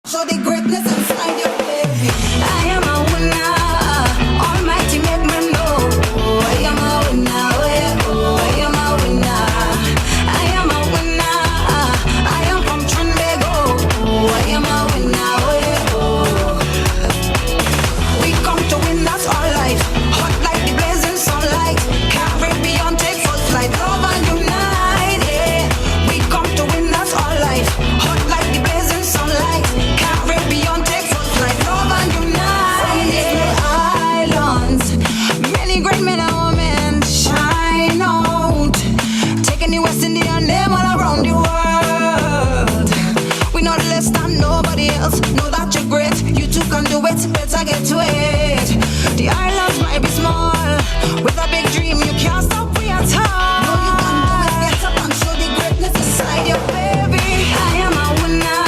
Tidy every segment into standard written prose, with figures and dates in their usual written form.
Show the greatness inside your baby. I am a winner. Almighty make me know. I am a winner. Oh yeah, oh, I am a winner. I am a winner. I am from Trinbago. Oh, I am a winner. Oh yeah, oh. We come to win, that's our life. Hot like the blazing sunlight. Caribbean take full flight. Love and unite. Yeah. We come to win, that's our life. Hot like the blazing sunlight. Caribbean take full flight. Love and unite. From these little islands, many great men and women shine out. Taking the West Indian name all around the world. We know less than nobody else. Know that you're great. You too can do it. Better get to it. The islands might be small. With a big dream, you can't stop we at all. No, you can do it. Get up and show the greatness inside your baby. I am a winner.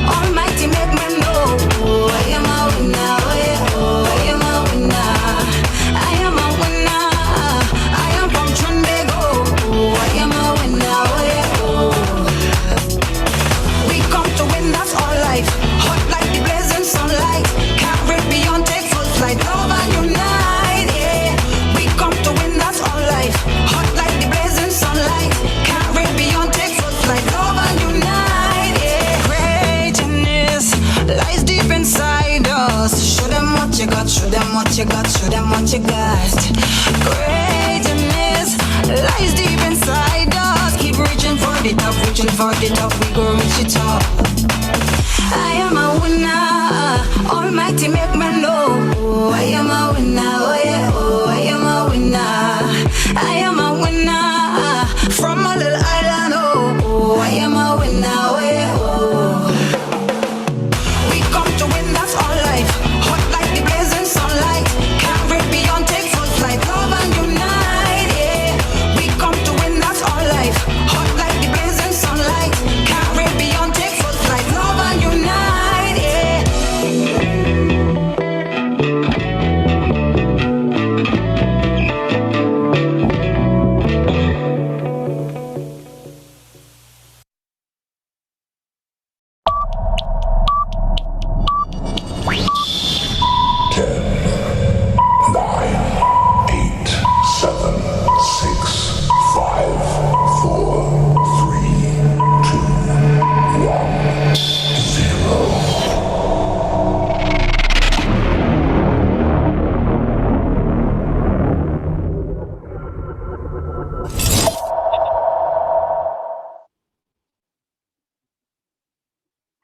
Almighty make me know. I am a winner. Oh yeah, oh, I am a winner. I am a winner. I am from Trinbago. I am a winner. Oh yeah, oh. We come to win, that's our life. Hot like the blazing sunlight. Caribbean take full flight. Love and unite, yeah. We come to win, that's our life. Hot like the blazing sunlight. Caribbean take full flight. Love and unite, yeah. Greatness lies deep inside us. Show them what you got, show them what you got, show them what you got. Greatness lies deep inside us. Keep reaching for the top, reaching for the top. We go reach the top. I am a winner. Almighty make me know. I am a winner. Oh yeah, oh, I am a winner. I am a winner. From a little island. Oh, I am a winner. Oh yeah, oh. We come to win, that's our life. Hot like the blazing sunlight. Caribbean take full flight. Love and unite, yeah. We come to win, that's our life. Hot like the blazing sunlight. Caribbean take full flight. Love and unite, yeah.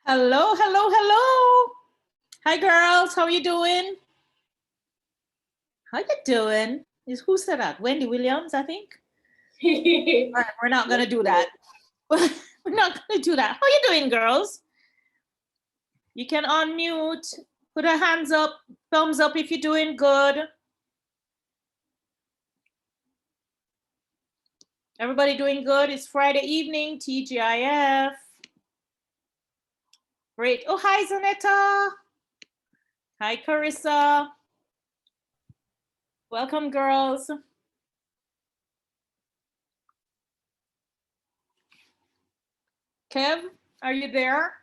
Hello, hello, hello. Hi, girls. How you doing? How you doing? Who said that? Wendy Williams, I think. All right, we're not gonna do that. We're not gonna do that. How you doing, girls? You can unmute. Put a hands up, thumbs up if you're doing good. Everybody doing good? It's Friday evening, TGIF. Great. Oh, hi, Zanetta. Hi, Carissa. Welcome, girls. Kev, are you there?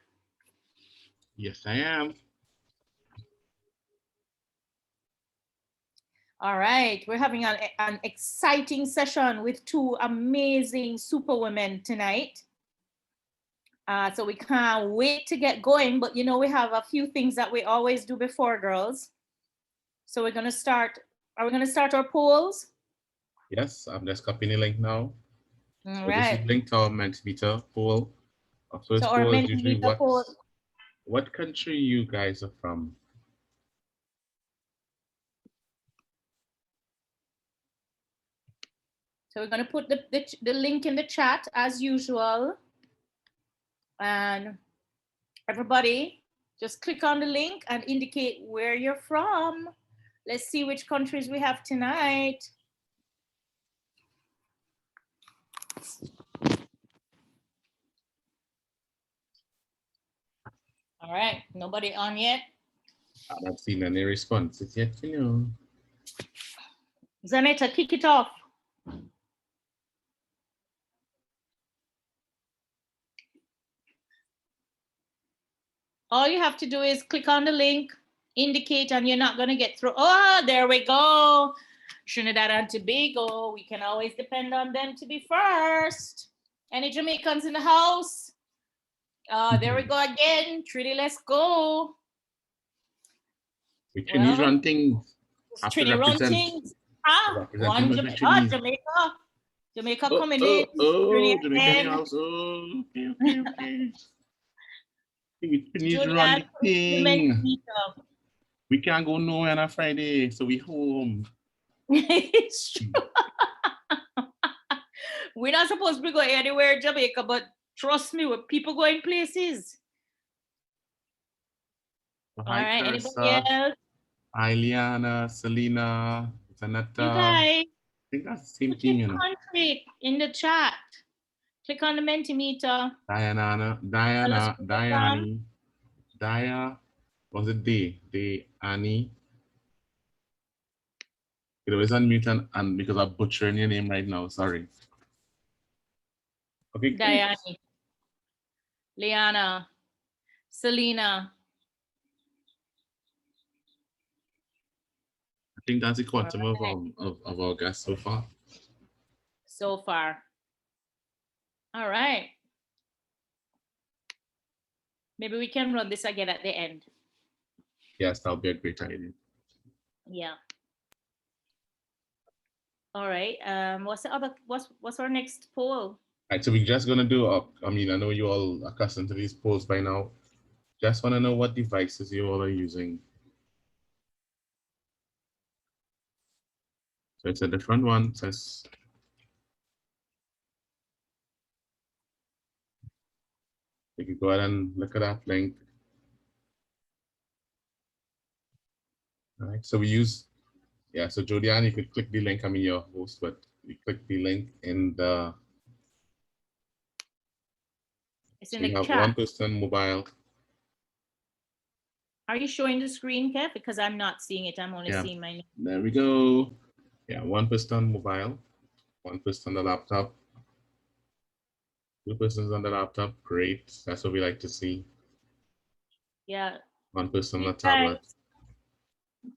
Yes, I am. All right, we're having an exciting session with two amazing superwomen tonight. So we can't wait to get going, but you know, we have a few things that we always do before, girls. So we're gonna start, are we gonna start our polls? Yes, I'm just copying the link now. All so right. This is linked to our Mentimeter poll. Our first So our poll is usually Mentimeter poll. What country you guys are from? So we're gonna put the link in the chat as usual. And everybody, just click on the link and indicate where you're from. Let's see which countries we have tonight. All right, nobody on yet? I've not seen any responses yet, you know. Zanetta, kick it off. All you have to do is click on the link, indicate, and you're not going to get through. Oh, there we go. Trinidad and Tobago. We can always depend on them to be first. Any Jamaicans in the house? There we go again. Trinity, let's go. We Trinidad run things. Trinity run things. One Jamaica. Jamaica coming in. Jamaica in the house. Oh, okay. We need to run the thing. We can't go nowhere on a Friday, so we home. It's true. We're not supposed to be going anywhere in Jamaica, but trust me, with people going places. All right, anybody else? Liana, Selena, Zanetta. You guys, I think that's the same thing, you know. Country in the chat. Click on the Mentimeter. Diana, was it Day, Annie? It was unmute and because I'm butchering your name right now, sorry. Okay, Diane, Liana, Selena. I think that's the quantum of our guests so far. So far. All right. Maybe we can run this again at the end. Yes, that'll be a great idea. Yeah. All right. What's our next poll? All right, so we're just gonna do I mean, I know you all are accustomed to these polls by now. Just want to know what devices you all are using. So it's a different one. It says you can go ahead and look at that link. All right, so we use, so Jodianne, you could click the link. I mean, your host, but you click the link in the. It's in the chat. One person mobile. Are you showing the screen, Kev? Because I'm not seeing it. I'm only seeing my name. There we go. Yeah, one person on mobile, one person on the laptop. Two persons on the laptop, great. That's what we like to see. Yeah. One person on the tablet.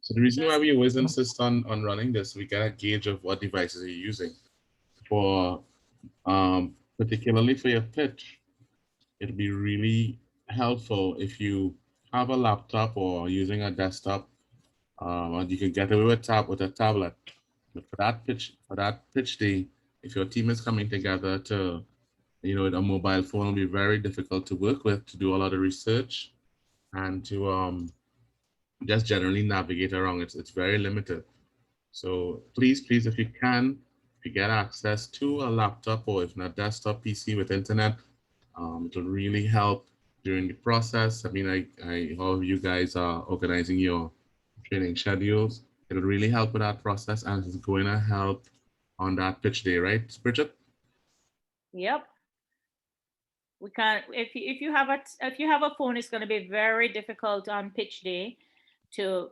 So the reason why we always insist on running this, we get a gauge of what devices you're using. For particularly for your pitch, it'd be really helpful if you have a laptop or using a desktop, and you can get away with a tablet. But for that pitch day, if your team is coming together to, a mobile phone will be very difficult to work with, to do a lot of research and to just generally navigate around. It's very limited. So please, if you can, if you get access to a laptop or if not desktop PC with internet, it'll really help during the process. I mean, all of you guys are organizing your training schedules. It'll really help with that process, and it's going to help on that pitch day, right, Bridget? Yep. We can't. If you have a phone, it's going to be very difficult on pitch day to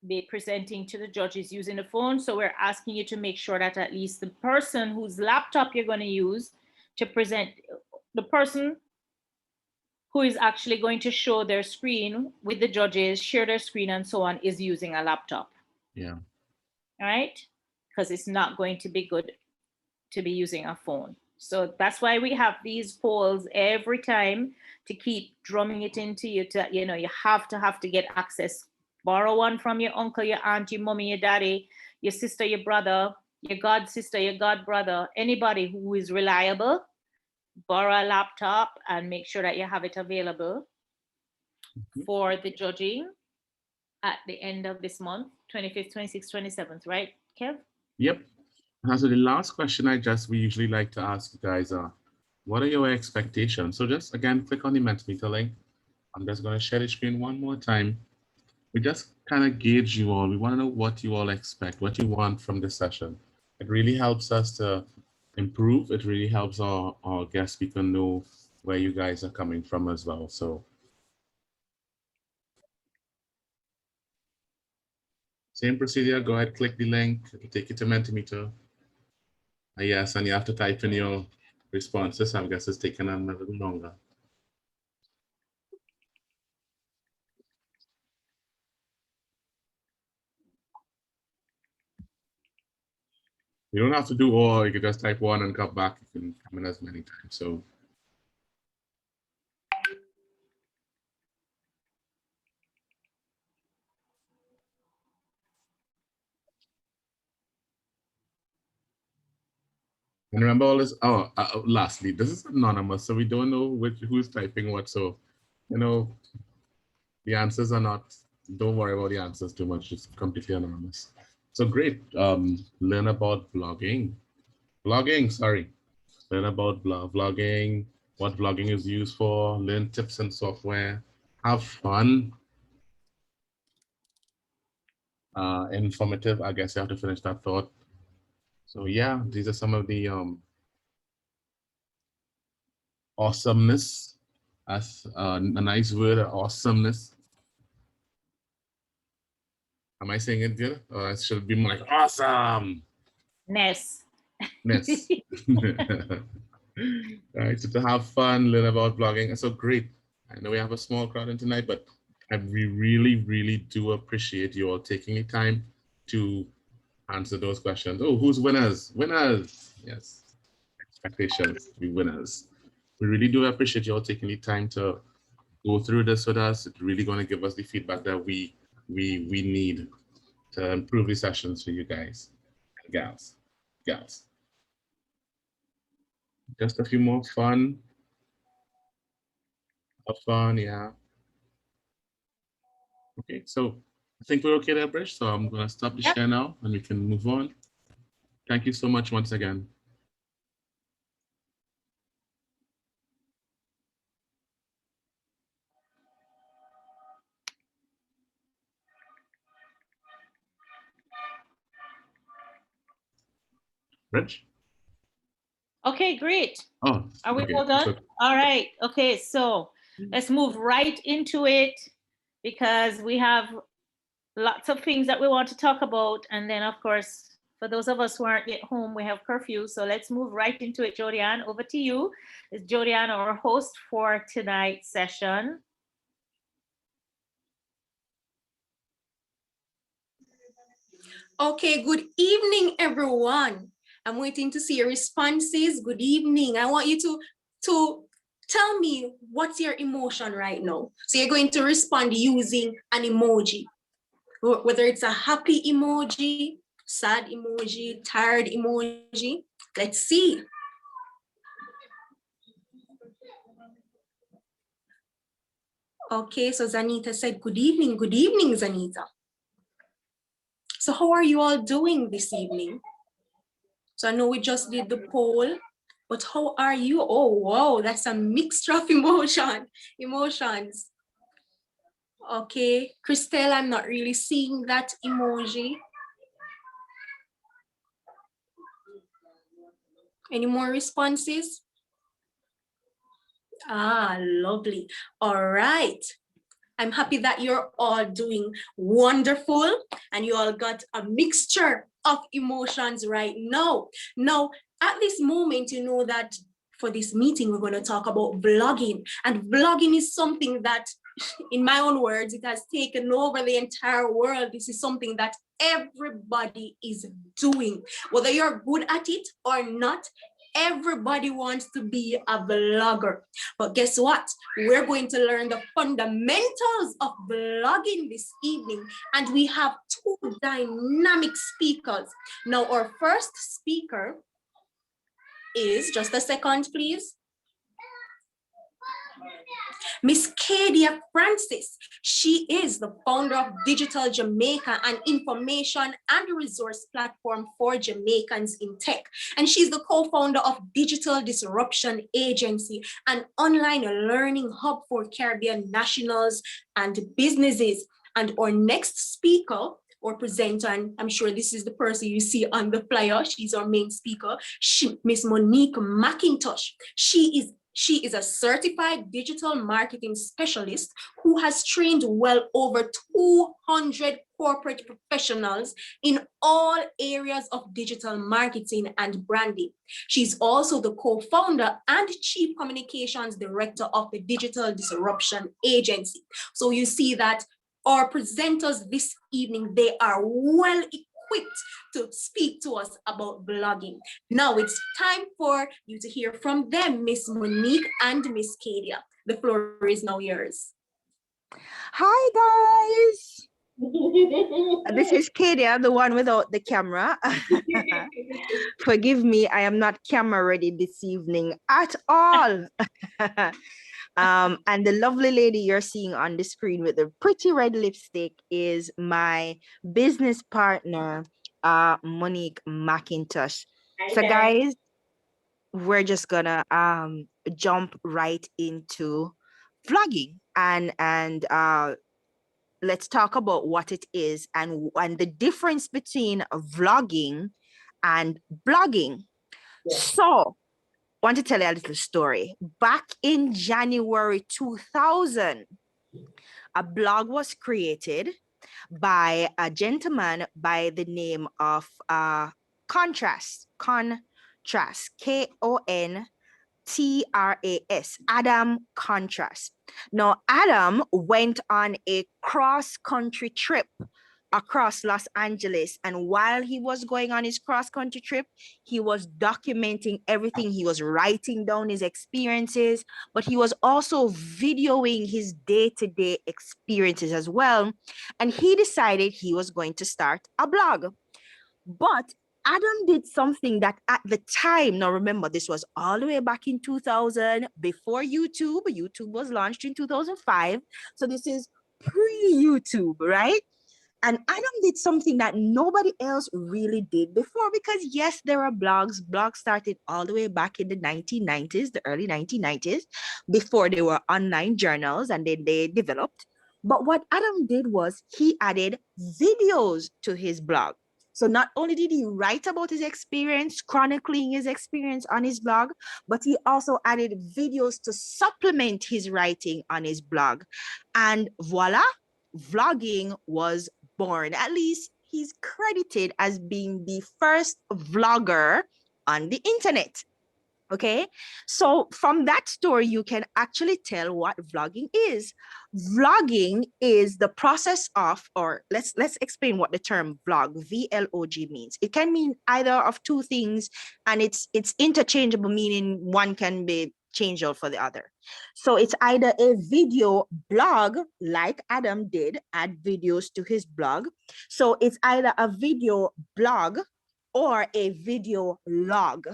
be presenting to the judges using the phone. So we're asking you to make sure that at least the person whose laptop you're going to use to present, the person who is actually going to show their screen with the judges, share their screen and so on, is using a laptop. Yeah. All right? Because it's not going to be good to be using a phone. So that's why we have these polls every time to keep drumming it into you to, you have to get access. Borrow one from your uncle, your aunt, your mommy, your daddy, your sister, your brother, your god sister, your god brother, anybody who is reliable. Borrow a laptop and make sure that you have it available for the judging at the end of this month, 25th, 26th, 27th, right, Kev? Yep. So the last question we usually like to ask you guys are, what are your expectations? So just again, click on the Mentimeter link. I'm just going to share the screen one more time. We just kind of gauge you all. We want to know what you all expect, what you want from this session. It really helps us to improve. It really helps our guest speaker know where you guys are coming from as well. So same procedure, go ahead, click the link, it'll take you to Mentimeter. Yes, and you have to type in your responses. I guess it's taking a little longer. You don't have to do all. You can just type one and come back. You can come in as many times. So. And remember all this. Oh, lastly, this is anonymous, so we don't know who's typing what. So, you know, the answers are not. Don't worry about the answers too much. It's completely anonymous. So great. Learn about blogging. Sorry. Learn about vlogging. What vlogging is used for. Learn tips and software. Have fun. Informative. I guess you have to finish that thought. So yeah, these are some of the awesomeness. That's a nice word, awesomeness. Am I saying it good? Or it should be more like awesome. Ness. Ness. Right, so to have fun, learn about blogging. So great. I know we have a small crowd in tonight, but we really, really do appreciate you all taking the time to answer those questions. Oh, who's winners? Winners. Yes. Expectations to be winners. We really do appreciate you all taking the time to go through this with us. It's really going to give us the feedback that we need to improve the sessions for you guys, gals. Just a few more fun. Yeah. Okay, so I think we're okay there, Brish. So I'm gonna stop the share now and we can move on. Thank you so much once again. Rich? Okay, great. Oh, are we okay. all done? All right. Okay, so let's move right into it because we have lots of things that we want to talk about. And then, of course, for those of us who aren't yet home, we have curfew. So let's move right into it. Jodianne, over to you. Is Jodianne our host for tonight's session? Okay, good evening, everyone. I'm waiting to see your responses. Good evening. I want you to tell me what's your emotion right now. So you're going to respond using an emoji, whether it's a happy emoji, sad emoji, tired emoji. Let's see. Okay, so Zanita said, good evening, Zanita. So how are you all doing this evening? So I know we just did the poll, but how are you? Oh, wow, that's a mixture of emotions. Okay, Christelle, I'm not really seeing that emoji. Any more responses? Ah, lovely. All right. I'm happy that you're all doing wonderful and you all got a mixture of emotions right now. Now, at this moment, you know that for this meeting, we're going to talk about vlogging. And vlogging is something that, in my own words, it has taken over the entire world. This is something that everybody is doing. Whether you're good at it or not, everybody wants to be a vlogger. But guess what? We're going to learn the fundamentals of vlogging this evening. And we have two dynamic speakers. Now, our first speaker is, just a second, please. Miss Kadia Francis. She is the founder of Digital Jamaica, an information and resource platform for Jamaicans in tech. And she's the co-founder of Digital Disruption Agency, an online learning hub for Caribbean nationals and businesses. And our next speaker or presenter, and I'm sure this is the person you see on the flyer, she's our main speaker, Miss Monique McIntosh. She is a certified digital marketing specialist who has trained well over 200 corporate professionals in all areas of digital marketing and branding. She's also the co-founder and chief communications director of the Digital Disruption Agency. So you see that our presenters this evening, they are well equipped to speak to us about blogging. Now it's time for you to hear from them, Miss Monique and Miss Kadia. The floor is now yours. Hi guys, this is Kadia, the one without the camera. Forgive me, I am not camera ready this evening at all. And the lovely lady you're seeing on the screen with the pretty red lipstick is my business partner, Monique McIntosh. So guys, we're just gonna jump right into vlogging and let's talk about what it is and the difference between vlogging and blogging. So I want to tell you a little story. Back in January 2000, a blog was created by a gentleman by the name of Contrast, Kontras, Adam Contrast. Now, Adam went on a cross-country trip across Los Angeles. And while he was going on his cross-country trip, he was documenting everything. He was writing down his experiences, but he was also videoing his day-to-day experiences as well. And he decided he was going to start a blog. But Adam did something that at the time, now remember, this was all the way back in 2000, before YouTube. YouTube was launched in 2005. So this is pre-YouTube, right? And Adam did something that nobody else really did before, because yes, there are blogs. Blogs started all the way back in the 1990s, the early 1990s, before they were online journals and then they developed. But what Adam did was he added videos to his blog. So not only did he write about his experience, chronicling his experience on his blog, but he also added videos to supplement his writing on his blog. And voila, vlogging was born. At least he's credited as being the first vlogger on the internet. Okay, so from that story, you can actually tell what vlogging is. Vlogging is the process of, or let's explain what the term vlog, VLOG, means. It can mean either of two things, and it's interchangeable, meaning one can be changed out for the other. So it's either a video blog, like Adam did, add videos to his blog. So it's either a video blog or a video log.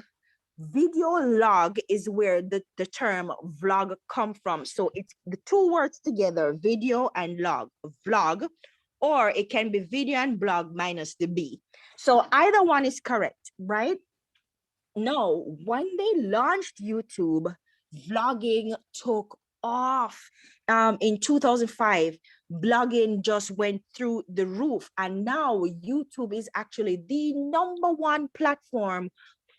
Video log is where the term vlog come from. So it's the two words together, video and log, vlog, or it can be video and blog minus the B. So either one is correct, right? No, when they launched YouTube, vlogging took off. In 2005, blogging just went through the roof, and now YouTube is actually the #1 platform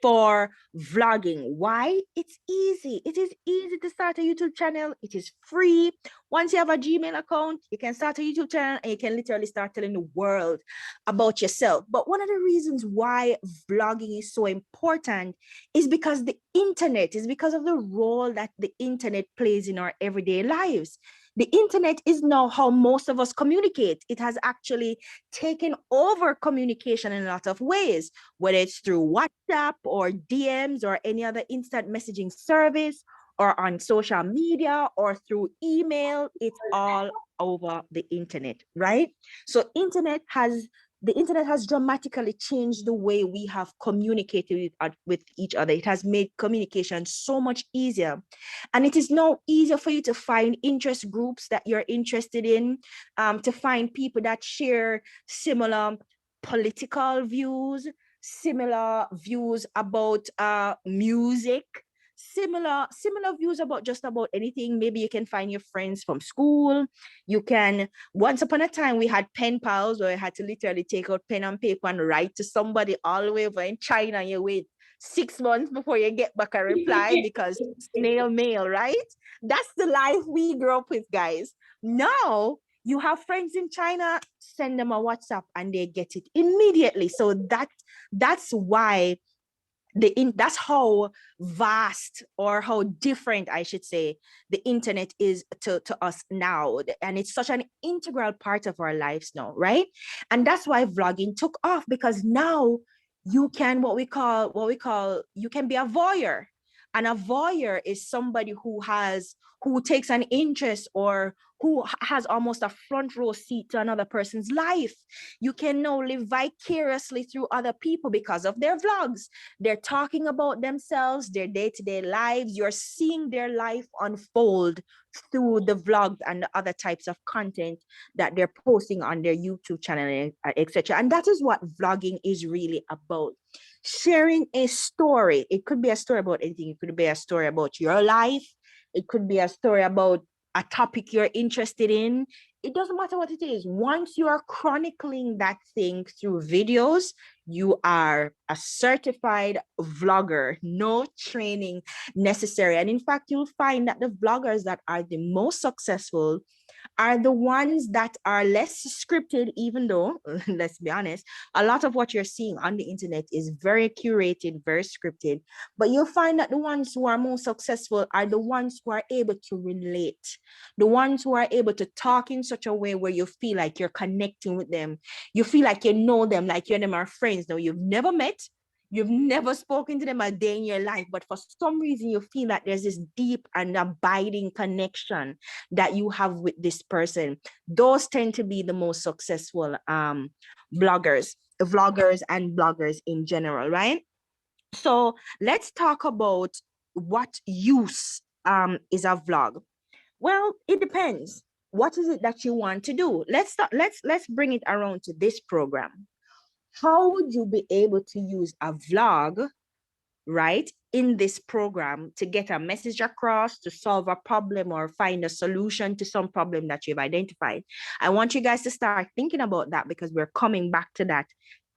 for vlogging. Why? It's easy. It is easy to start a YouTube channel. It is free. Once you have a Gmail account, you can start a YouTube channel and you can literally start telling the world about yourself. But one of the reasons why vlogging is so important is because the internet, is because of the role that the internet plays in our everyday lives. The internet is now how most of us communicate. It has actually taken over communication in a lot of ways, whether it's through WhatsApp or DMs or any other instant messaging service, or on social media or through email. It's all over the internet, right? So the internet has dramatically changed the way we have communicated with each other. It has made communication so much easier. And it is now easier for you to find interest groups that you're interested in, to find people that share similar political views, similar views about music, similar views about just about anything. Maybe you can find your friends from school. You can, once upon a time we had pen pals where I had to literally take out pen and paper and write to somebody all the way over in China. You wait 6 months before you get back a reply because snail mail, right? That's the life we grew up with, guys. Now you have friends in China, send them a WhatsApp and they get it immediately. So that's why that's how vast, or how different, I should say, the internet is to us now. And it's such an integral part of our lives now, right? And that's why vlogging took off, because now you can, you can be a voyeur. And a voyeur is somebody who takes an interest, or who has almost a front row seat to another person's life. You can now live vicariously through other people because of their vlogs. They're talking about themselves, their day-to-day lives. You're seeing their life unfold through the vlogs and the other types of content that they're posting on their YouTube channel, etc. And that is what vlogging is really about. Sharing a story. It could be a story about anything. It could be a story about your life. It could be a story about a topic you're interested in. It doesn't matter what it is. Once you are chronicling that thing through videos, you are a certified vlogger. No training necessary. And in fact, you'll find that the vloggers that are the most successful are the ones that are less scripted, even though, let's be honest, a lot of what you're seeing on the internet is very curated, very scripted. But you'll find that the ones who are most successful are the ones who are able to relate, the ones who are able to talk in such a way where you feel like you're connecting with them. You feel like you know them, like you and them are friends. Now, you've never met, you've never spoken to them a day in your life, but for some reason you feel that there's this deep and abiding connection that you have with this person. Those tend to be the most successful vloggers and bloggers in general, right? So let's talk about what use is a vlog. Well, it depends. What is it that you want to do? Let's bring it around to this program. How would you be able to use a vlog, right, in this program to get a message across, to solve a problem, or find a solution to some problem that you've identified? I want you guys to start thinking about that, because we're coming back to that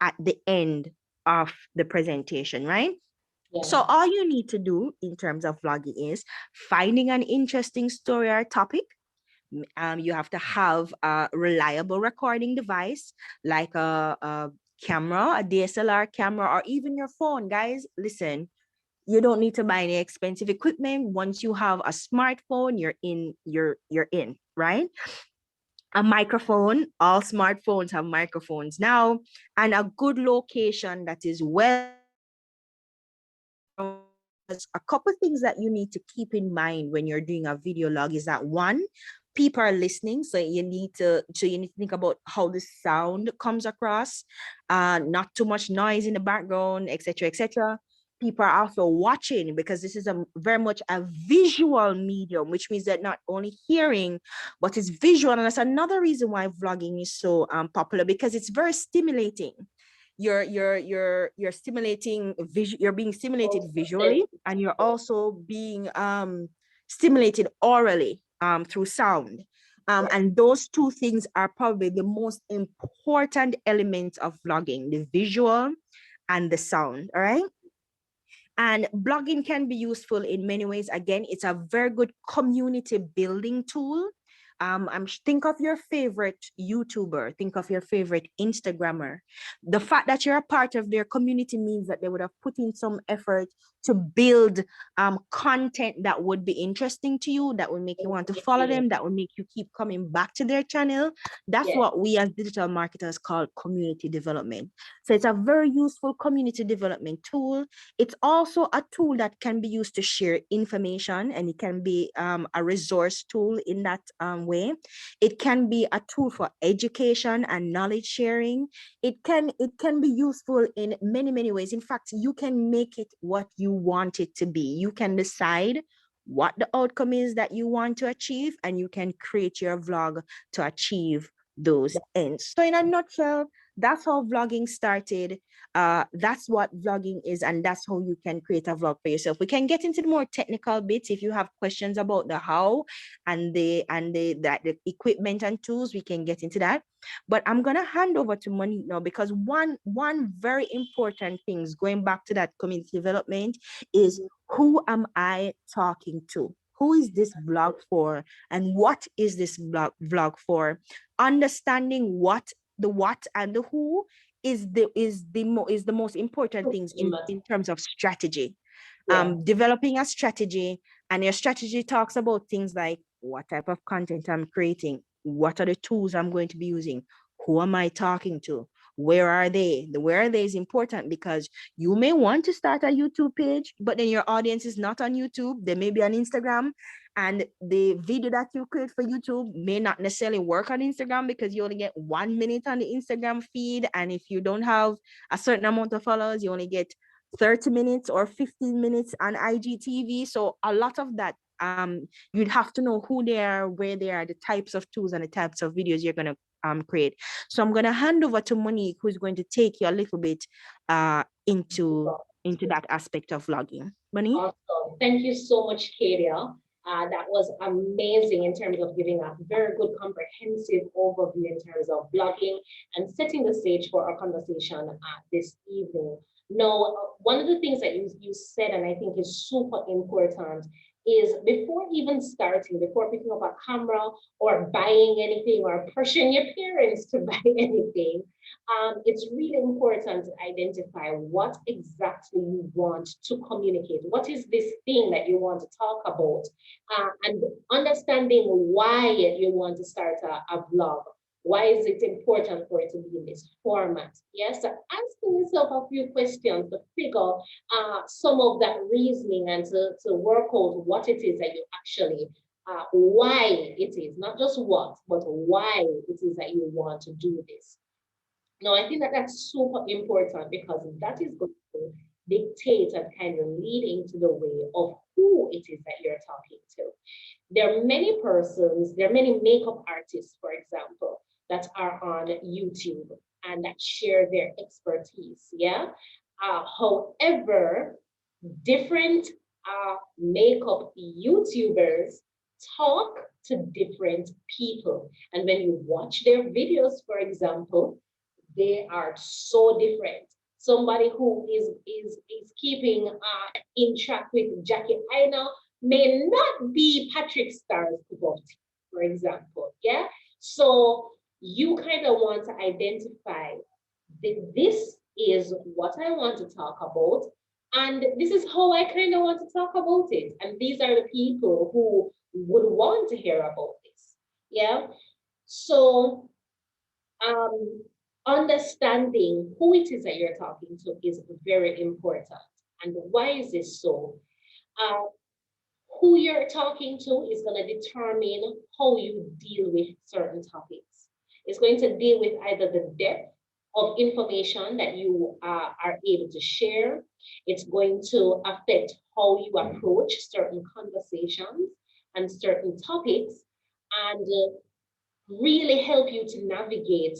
at the end of the presentation, right? So all you need to do in terms of vlogging is finding an interesting story or topic. You have to have a reliable recording device, like a camera, a DSLR camera, or even your phone. Guys, listen, you don't need to buy any expensive equipment. Once you have a smartphone, you're in, right? A microphone, all smartphones have microphones now, and a good location that is well. A couple of things that you need to keep in mind when you're doing a video log is that, one, people are listening, so you need to think about how the sound comes across, not too much noise in the background, etc., etc. People are also watching, because this is a very much a visual medium, which means that not only hearing, but it's visual. And that's another reason why vlogging is so popular, because it's very stimulating. You're stimulating you're being stimulated visually, and you're also being stimulated orally through sound. And those two things are probably the most important elements of vlogging: the visual and the sound. All right. And blogging can be useful in many ways. Again, it's a very good community building tool. Think of your favorite YouTuber, think of your favorite Instagrammer. The fact that you're a part of their community means that they would have put in some effort to build content that would be interesting to you, that will make you want to follow them, that will make you keep coming back to their channel. That's what we as digital marketers call community development. So it's a very useful community development tool. It's also a tool that can be used to share information, and it can be a resource tool in that way. It can be a tool for education and knowledge sharing. It can be useful in many ways. In fact, you can make it what you want it to be. You can decide what the outcome is that you want to achieve, and you can create your vlog to achieve those ends. So in a nutshell, that's how vlogging started. That's what vlogging is, and that's how you can create a vlog for yourself. We can get into the more technical bits. If you have questions about the how and the equipment and tools, we can get into that. But I'm gonna hand over to Monique now, because one very important thing is, going back to that community development, is who am I talking to? Who is this vlog for? And what is this vlog for? Understanding the what and the who is the most important things in terms of strategy. Yeah. Developing a strategy, and your strategy talks about things like what type of content I'm creating, what are the tools I'm going to be using, who am I talking to, where are they? The where are they is important because you may want to start a YouTube page, but then your audience is not on YouTube. They may be on Instagram, and the video that you create for YouTube may not necessarily work on Instagram because you only get 1 minute on the Instagram feed. And if you don't have a certain amount of followers, you only get 30 minutes or 15 minutes on IGTV. So a lot of that, you'd have to know who they are, where they are, the types of tools and the types of videos you're going to create. So I'm going to hand over to Monique, who's going to take you a little bit into that aspect of vlogging. Monique? Awesome. Thank you so much, Kadia. That was amazing in terms of giving a very good comprehensive overview in terms of blogging and setting the stage for our conversation this evening. Now, one of the things that you said, and I think is super important, is before even starting, before picking up a camera or buying anything or pressuring your parents to buy anything, it's really important to identify what exactly you want to communicate. What is this thing that you want to talk about? And understanding why you want to start a vlog. Why is it important for it to be in this format? Yes, so asking yourself a few questions to figure some of that reasoning and to work out what it is that you actually, why it is, not just what, but why it is that you want to do this. Now, I think that that's super important because that is going to dictate and kind of lead into the way of who it is that you're talking to. There are many persons, there are many makeup artists, for example, that are on YouTube and that share their expertise, yeah? However, different makeup YouTubers talk to different people. And when you watch their videos, for example, they are so different. Somebody who is keeping in track with Jackie Aina may not be Patrick Starr's cup of tea, for example. Yeah. So you kind of want to identify that this is what I want to talk about, and this is how I kind of want to talk about it. And these are the people who would want to hear about this. Yeah. So understanding who it is that you're talking to is very important. And why is this so? Who you're talking to is going to determine how you deal with certain topics. It's going to deal with either the depth of information that you are able to share. It's going to affect how you approach certain conversations and certain topics, and really help you to navigate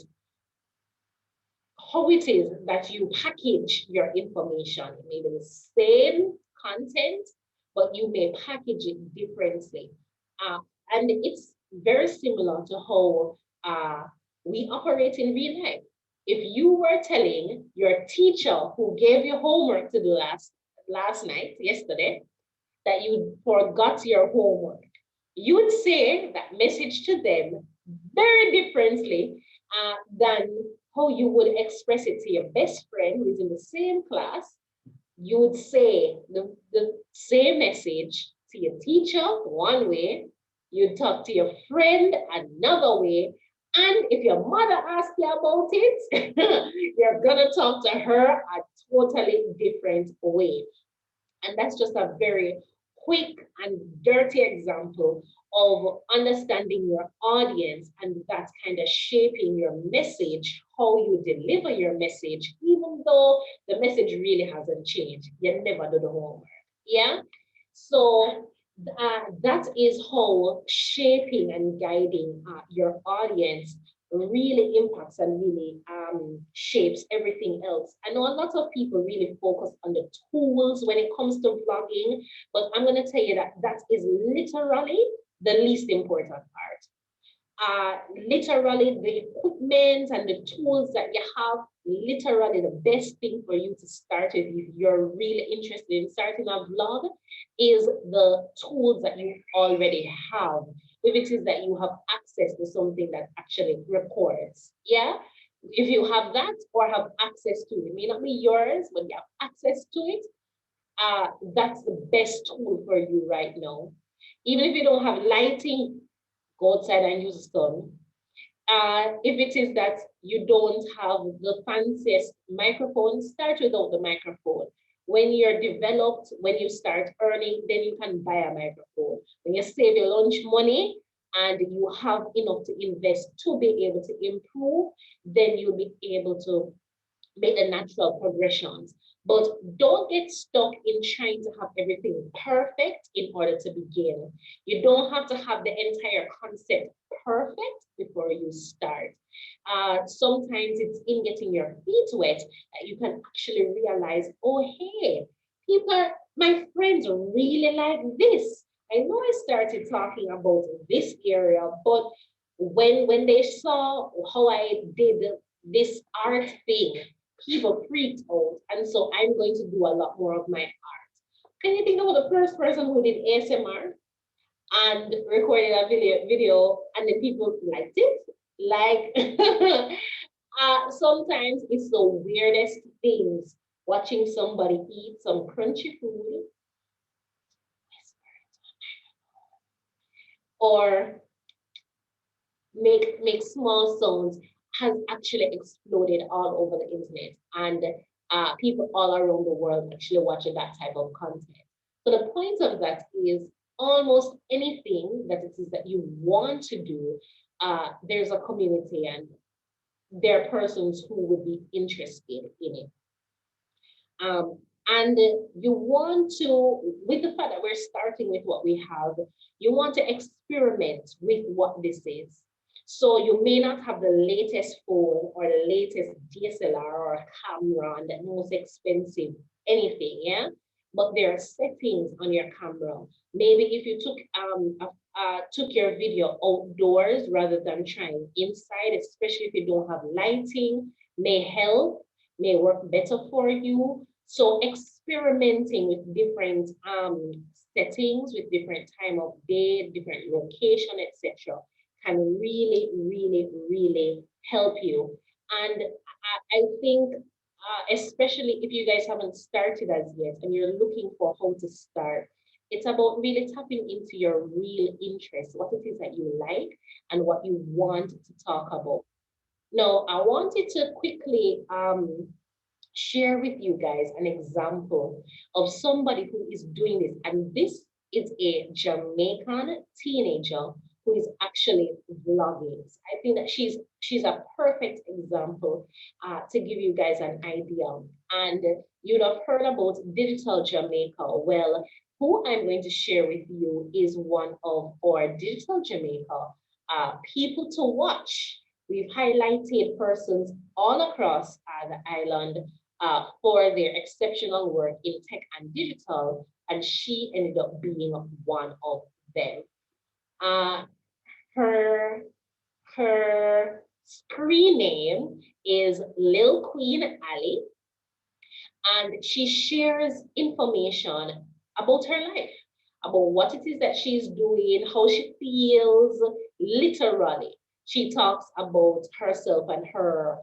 how it is that you package your information. It may be the same content, but you may package it differently. And it's very similar to how we operate in real life. If you were telling your teacher who gave you homework to do last night, yesterday, that you forgot your homework, you would say that message to them very differently than how you would express it to your best friend who is in the same class. You would say the same message to your teacher one way, you'd talk to your friend another way, and if your mother asks you about it, you're gonna talk to her a totally different way. And that's just a very quick and dirty example of understanding your audience, and that's kind of shaping your message, how you deliver your message, even though the message really hasn't changed. You never do the homework. Yeah. So that is how shaping and guiding your audience really impacts and really shapes everything else. I know a lot of people really focus on the tools when it comes to vlogging, but I'm going to tell you that that is literally the least important part. Literally the equipment and the tools that you have, literally the best thing for you to start with if you're really interested in starting a vlog is the tools that you already have. If it is that you have access to something that actually records, yeah? If you have that or have access to it, it may not be yours, but you have access to it, that's the best tool for you right now. Even if you don't have lighting, go outside and use the sun. If it is that you don't have the fanciest microphone, start without the microphone. When you're developed, when you start earning, then you can buy a microphone. When you save your lunch money and you have enough to invest to be able to improve, then you'll be able to make the natural progressions. But don't get stuck in trying to have everything perfect in order to begin. You don't have to have the entire concept perfect before you start. Sometimes it's in getting your feet wet that you can actually realize, oh, hey, my friends really like this. I know I started talking about this area, but when they saw how I did this art thing, people freaked out. And so I'm going to do a lot more of my art. Can you think about the first person who did ASMR and recorded a video and then people liked it? Like, sometimes it's the weirdest things. Watching somebody eat some crunchy food, or make small sounds has actually exploded all over the internet, and people all around the world actually watching that type of content. So the point of that is almost anything that it is that you want to do, there's a community and there are persons who would be interested in it. And you want to, with the fact that we're starting with what we have, you want to experiment with what this is. So you may not have the latest phone or the latest DSLR or camera and the most expensive anything, yeah? But there are settings on your camera. Maybe if you took your video outdoors rather than trying inside, especially if you don't have lighting, may help, may work better for you. So experimenting with different settings, with different time of day, different location, etc., can really, really, really help you. And I think, especially if you guys haven't started as yet and you're looking for how to start, it's about really tapping into your real interest, what it is that you like and what you want to talk about. Now, I wanted to quickly share with you guys an example of somebody who is doing this. And this is a Jamaican teenager who is actually vlogging. I think that she's a perfect example to give you guys an idea. And you'd have heard about Digital Jamaica. Well, who I'm going to share with you is one of our Digital Jamaica people to watch. We've highlighted persons all across the island for their exceptional work in tech and digital, and she ended up being one of them. Her screen name is Lil Queen Ali, and she shares information about her life, about what it is that she's doing, how she feels, literally. She talks about herself and her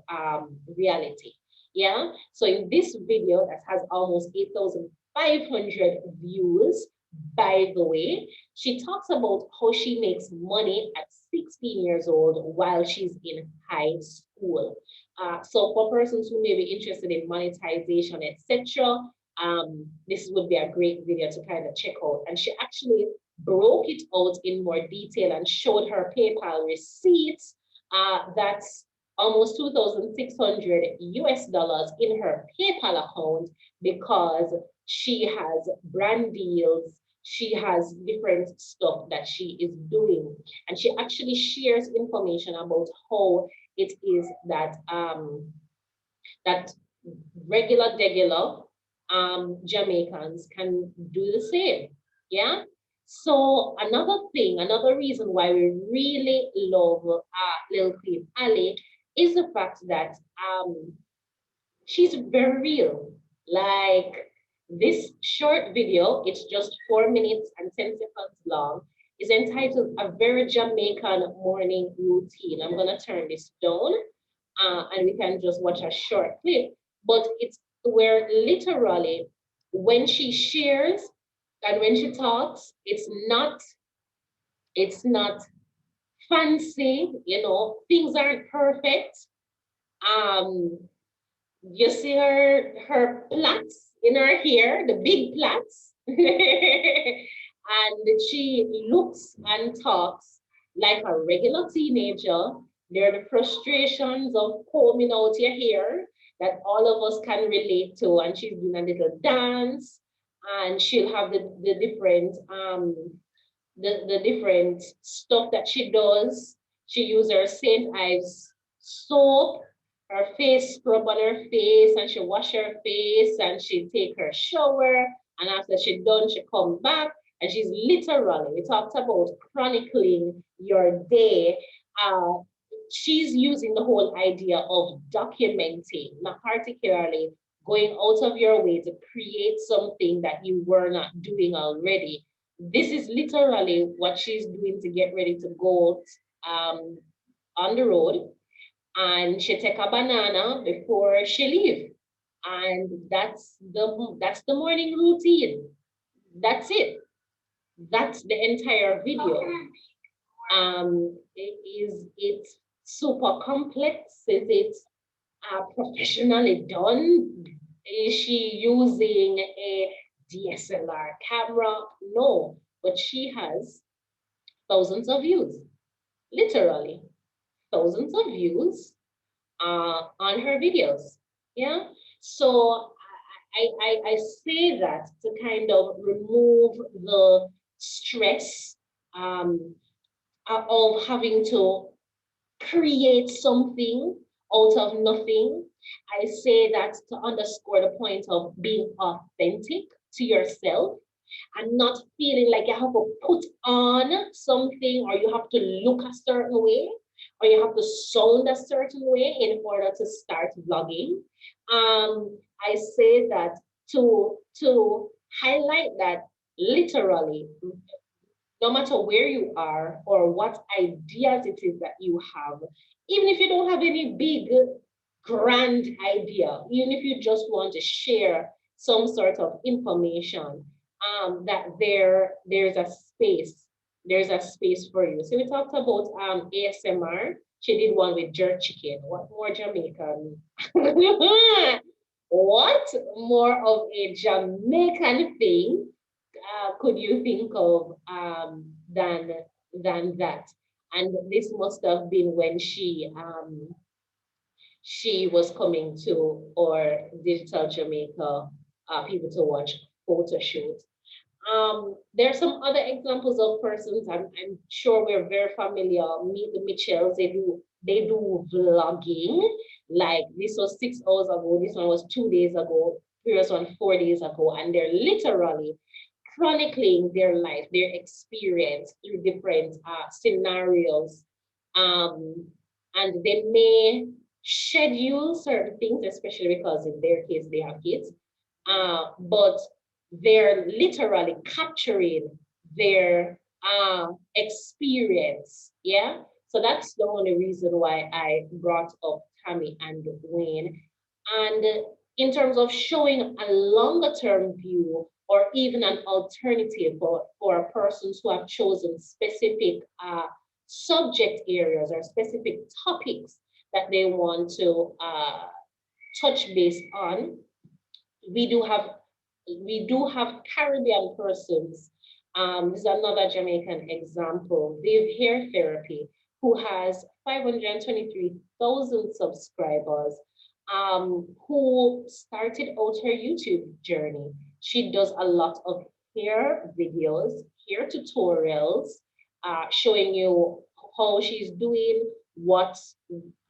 reality. Yeah, so in this video that has almost 8,500 views, by the way, she talks about how she makes money at 16 years old while she's in high school. So for persons who may be interested in monetization, etc., this would be a great video to kind of check out. And she actually broke it out in more detail and showed her PayPal receipts. That's almost 2,600 US dollars in her PayPal account because she has brand deals. She has different stuff that she is doing. And she actually shares information about how it is that that regular Jamaicans can do the same. Yeah. So another reason why we really love Lil Queen Ali is the fact that she's very real. Like this short video, it's just 4 minutes and 10 seconds long, is entitled A Very Jamaican Morning Routine. I'm gonna turn this down. and we can just watch a short clip. But it's where literally when she shares and when she talks, it's not fancy, you know, things aren't perfect. Um, you see her plaits in her hair, the big plaits, and she looks and talks like a regular teenager. There are the frustrations of combing out your hair that all of us can relate to, and she's doing a little dance, and she'll have the different the different stuff that she does. She uses her St. Ives soap, her face scrub on her face, and she wash her face, and she take her shower, and after she done, she come back, and she's literally, we talked about chronicling your day. She's using the whole idea of documenting, not particularly going out of your way to create something that you were not doing already. This is literally what she's doing to get ready to go on the road, and she take a banana before she leave, and that's the morning routine. That's it. That's the entire video. It's super complex? Is it professionally done? Is she using a DSLR camera? No, but she has thousands of views, literally thousands of views on her videos. Yeah. So I say that to kind of remove the stress of having to create something out of nothing. I say that to underscore the point of being authentic to yourself and not feeling like you have to put on something or you have to look a certain way or you have to sound a certain way in order to start vlogging. I say that to highlight that literally, no matter where you are or what ideas it is that you have, even if you don't have any big, grand idea, even if you just want to share some sort of information, that there's a space for you. So we talked about ASMR. She did one with jerk chicken. What more Jamaican? What more of a Jamaican thing could you think of than that? And this must have been when she was coming to our Digital Jamaica People to Watch photo shoot. There are some other examples of persons I'm sure we're very familiar. Meet the Mitchells, they do vlogging. Like this was 6 hours ago, this one was 2 days ago, previous one 4 days ago, and they're literally chronicling their life, their experience through different scenarios. And they may schedule certain things, especially because in their case they have kids, but they're literally capturing their experience. Yeah. So that's the only reason why I brought up Tammy and Wayne. And in terms of showing a longer term view or even an alternative for persons who have chosen specific subject areas or specific topics that they want to touch base on, we do have Caribbean persons. This is another Jamaican example. Viv Hair Therapy, who has 523,000 subscribers, who started out her YouTube journey. She does a lot of hair videos, hair tutorials, showing you how she's doing, what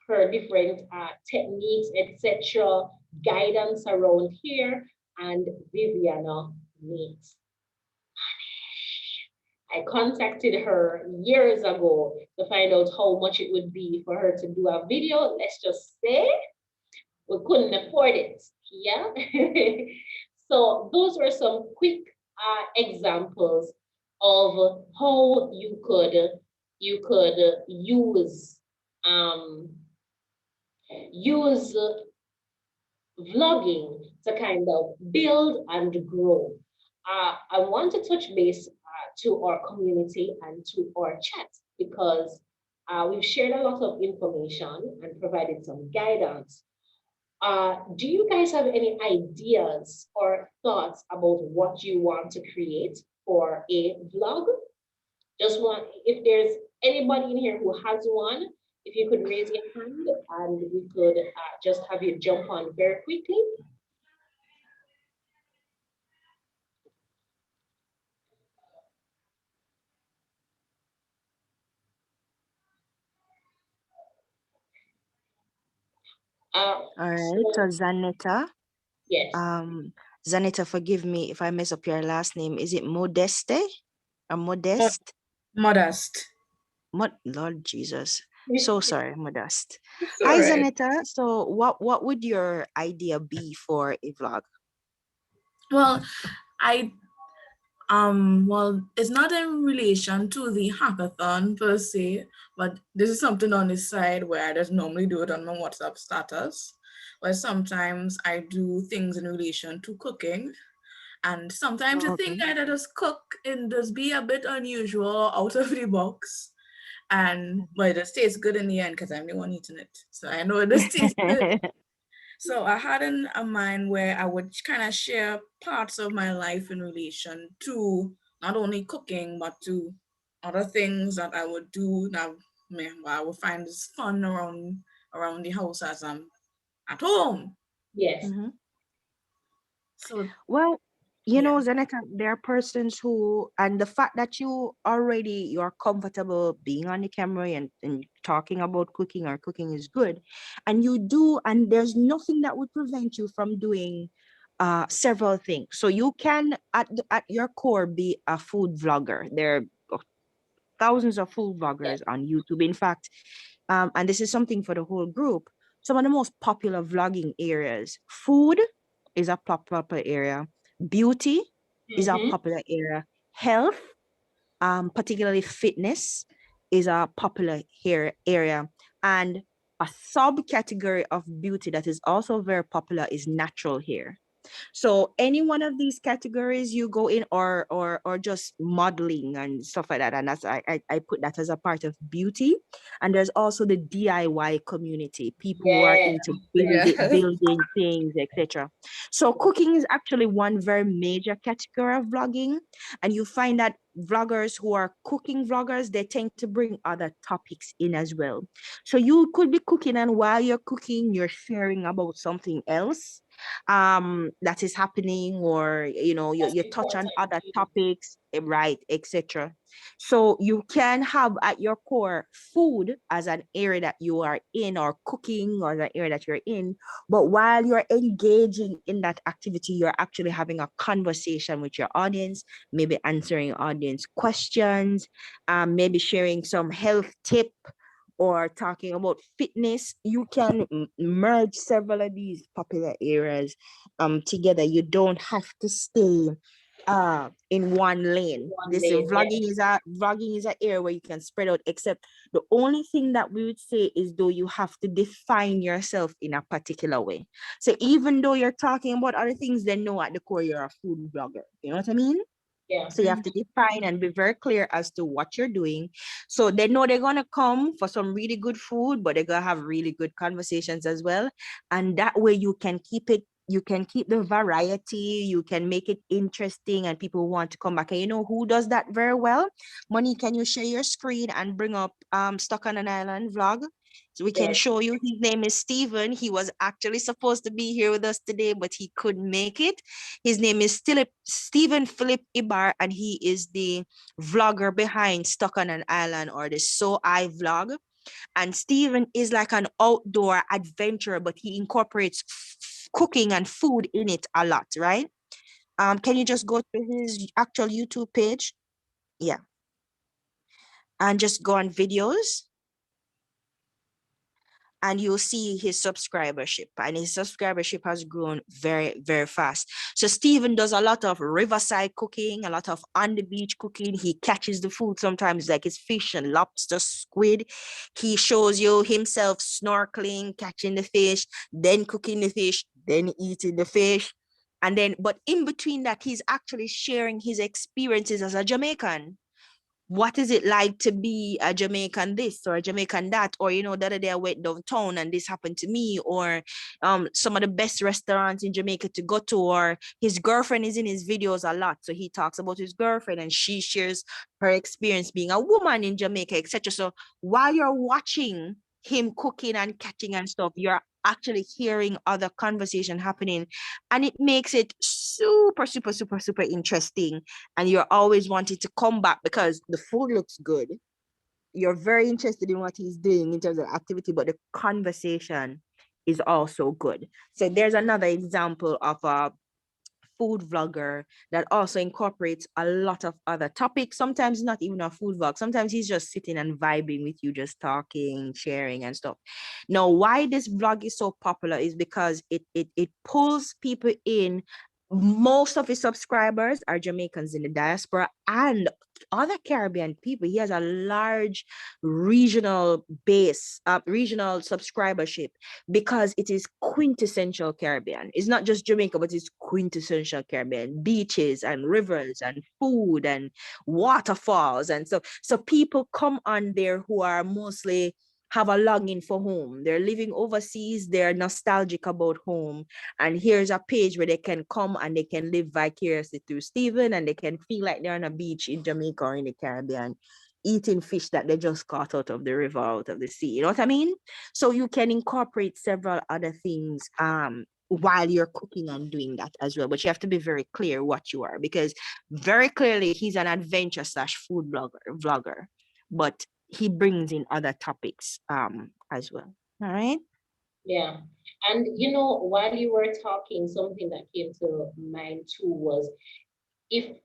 her different techniques, etc., guidance around here, and Viviana needs money. I contacted her years ago to find out how much it would be for her to do a video. Let's just say we couldn't afford it. Yeah. So those were some quick examples of how you could use use vlogging to kind of build and grow. I want to touch base to our community and to our chat because we've shared a lot of information and provided some guidance. Do you guys have any ideas or thoughts about what you want to create for a vlog? Just want, if there's anybody in here who has one, if you could raise your hand and we could just have you jump on very quickly. All right, so So, Zanetta, yes, Zanetta, forgive me if I mess up your last name. Is it Modeste or Modest? Modest. Lord Jesus. So sorry, Modest. It's Hi, all right. Zanetta. So what would your idea be for a vlog? Well, well, it's not in relation to the hackathon per se, but this is something on the side where I just normally do it on my WhatsApp status, where sometimes I do things in relation to cooking. And sometimes the thing Okay. that I just cook and just be a bit unusual, out of the box. And but it just tastes good in the end because I'm the one eating it. So I know it just tastes good. So I had in a mind where I would kind of share parts of my life in relation to not only cooking, but to other things that I would do that I would find is fun around the house as I'm at home. yes, Mhm. So Well, yeah. Zanetta, there are persons who, and the fact that you're comfortable being on the camera and talking about cooking or cooking is good. And you do, and there's nothing that would prevent you from doing several things. So you can, at your core, be a food vlogger. There are thousands of food yes, vloggers on YouTube. In fact, and this is something for the whole group, some of the most popular vlogging areas, food is a popular area, beauty is a mm-hmm. popular area, health, particularly fitness, is a popular area, and a subcategory of beauty that is also very popular is natural hair. So any one of these categories you go in, or just modeling and stuff like that, and that's I put that as a part of beauty. And there's also the DIY community, people who are Yes, into Yeah. building things, etc. So cooking is actually one very major category of vlogging, and you find that vloggers who are cooking vloggers, they tend to bring other topics in as well. So you could be cooking, and while you're cooking, you're sharing about something else that is happening, or that's you touch on important other too. topics, right, etc. So you can have at your core food as an area that you are in, or cooking or the area that you're in, but while you're engaging in that activity, you're actually having a conversation with your audience, maybe answering audience questions, maybe sharing some health tip or talking about fitness. You can merge several of these popular areas together. You don't have to stay in one lane. One This day, yes, vlogging is an area where you can spread out, except the only thing that we would say is, though, you have to define yourself in a particular way. So even though you're talking about other things, they know at the core you're a food blogger. You know what I mean? yeah, So you have to define and be very clear as to what you're doing. So they know they're gonna come for some really good food, but they're gonna have really good conversations as well. And that way you can keep the variety, you can make it interesting, and people want to come back. And you know who does that very well? Money, can you share your screen and bring up Stuck on an Island vlog? So we can yes, show you. His name is Steven. He was actually supposed to be here with us today, but he couldn't make it. His name is still Stephen Philip Ibar, and he is the vlogger behind Stuck on an Island, or the So I vlog. And Stephen is like an outdoor adventurer, but he incorporates cooking and food in it a lot, right? Can you just go to his actual YouTube page? Yeah. And just go on videos. and you'll see his subscribership, and his subscribership has grown very, very fast. So Stephen does a lot of riverside cooking, a lot of on the beach cooking. He catches the food sometimes, like his fish and lobster, squid. He shows you himself snorkeling, catching the fish, then cooking the fish, then eating the fish. And then, but in between that, he's actually sharing his experiences as a Jamaican. What is it like to be a Jamaican this or a Jamaican that? Or, the other day I went downtown and this happened to me, or some of the best restaurants in Jamaica to go to, or his girlfriend is in his videos a lot. So he talks about his girlfriend and she shares her experience being a woman in Jamaica, etc. So while you're watching him cooking and catching and stuff, you're actually hearing other conversation happening, and it makes it super, super, super, super interesting, and you're always wanting to come back because the food looks good. You're very interested in what he's doing in terms of activity, but the conversation is also good. So there's another example of a food vlogger that also incorporates a lot of other topics. Sometimes not even a food vlog. Sometimes he's just sitting and vibing with you, just talking, sharing and stuff. Now, why this vlog is so popular is because it pulls people in. Most of his subscribers are Jamaicans in the diaspora and other Caribbean people. He has a large regional base, regional subscribership, because it is quintessential Caribbean. It's not just Jamaica, but it's quintessential Caribbean. Beaches and rivers and food and waterfalls. And so people come on there who are mostly have a longing for home. They're living overseas, they're nostalgic about home. And here's a page where they can come and they can live vicariously through Stephen, and they can feel like they're on a beach in Jamaica or in the Caribbean, eating fish that they just caught out of the river, out of the sea. You know what I mean? So you can incorporate several other things while you're cooking and doing that as well. But you have to be very clear what you are, because very clearly he's an adventure / food vlogger, but he brings in other topics as well. All right. Yeah. And while you were talking, something that came to mind too was if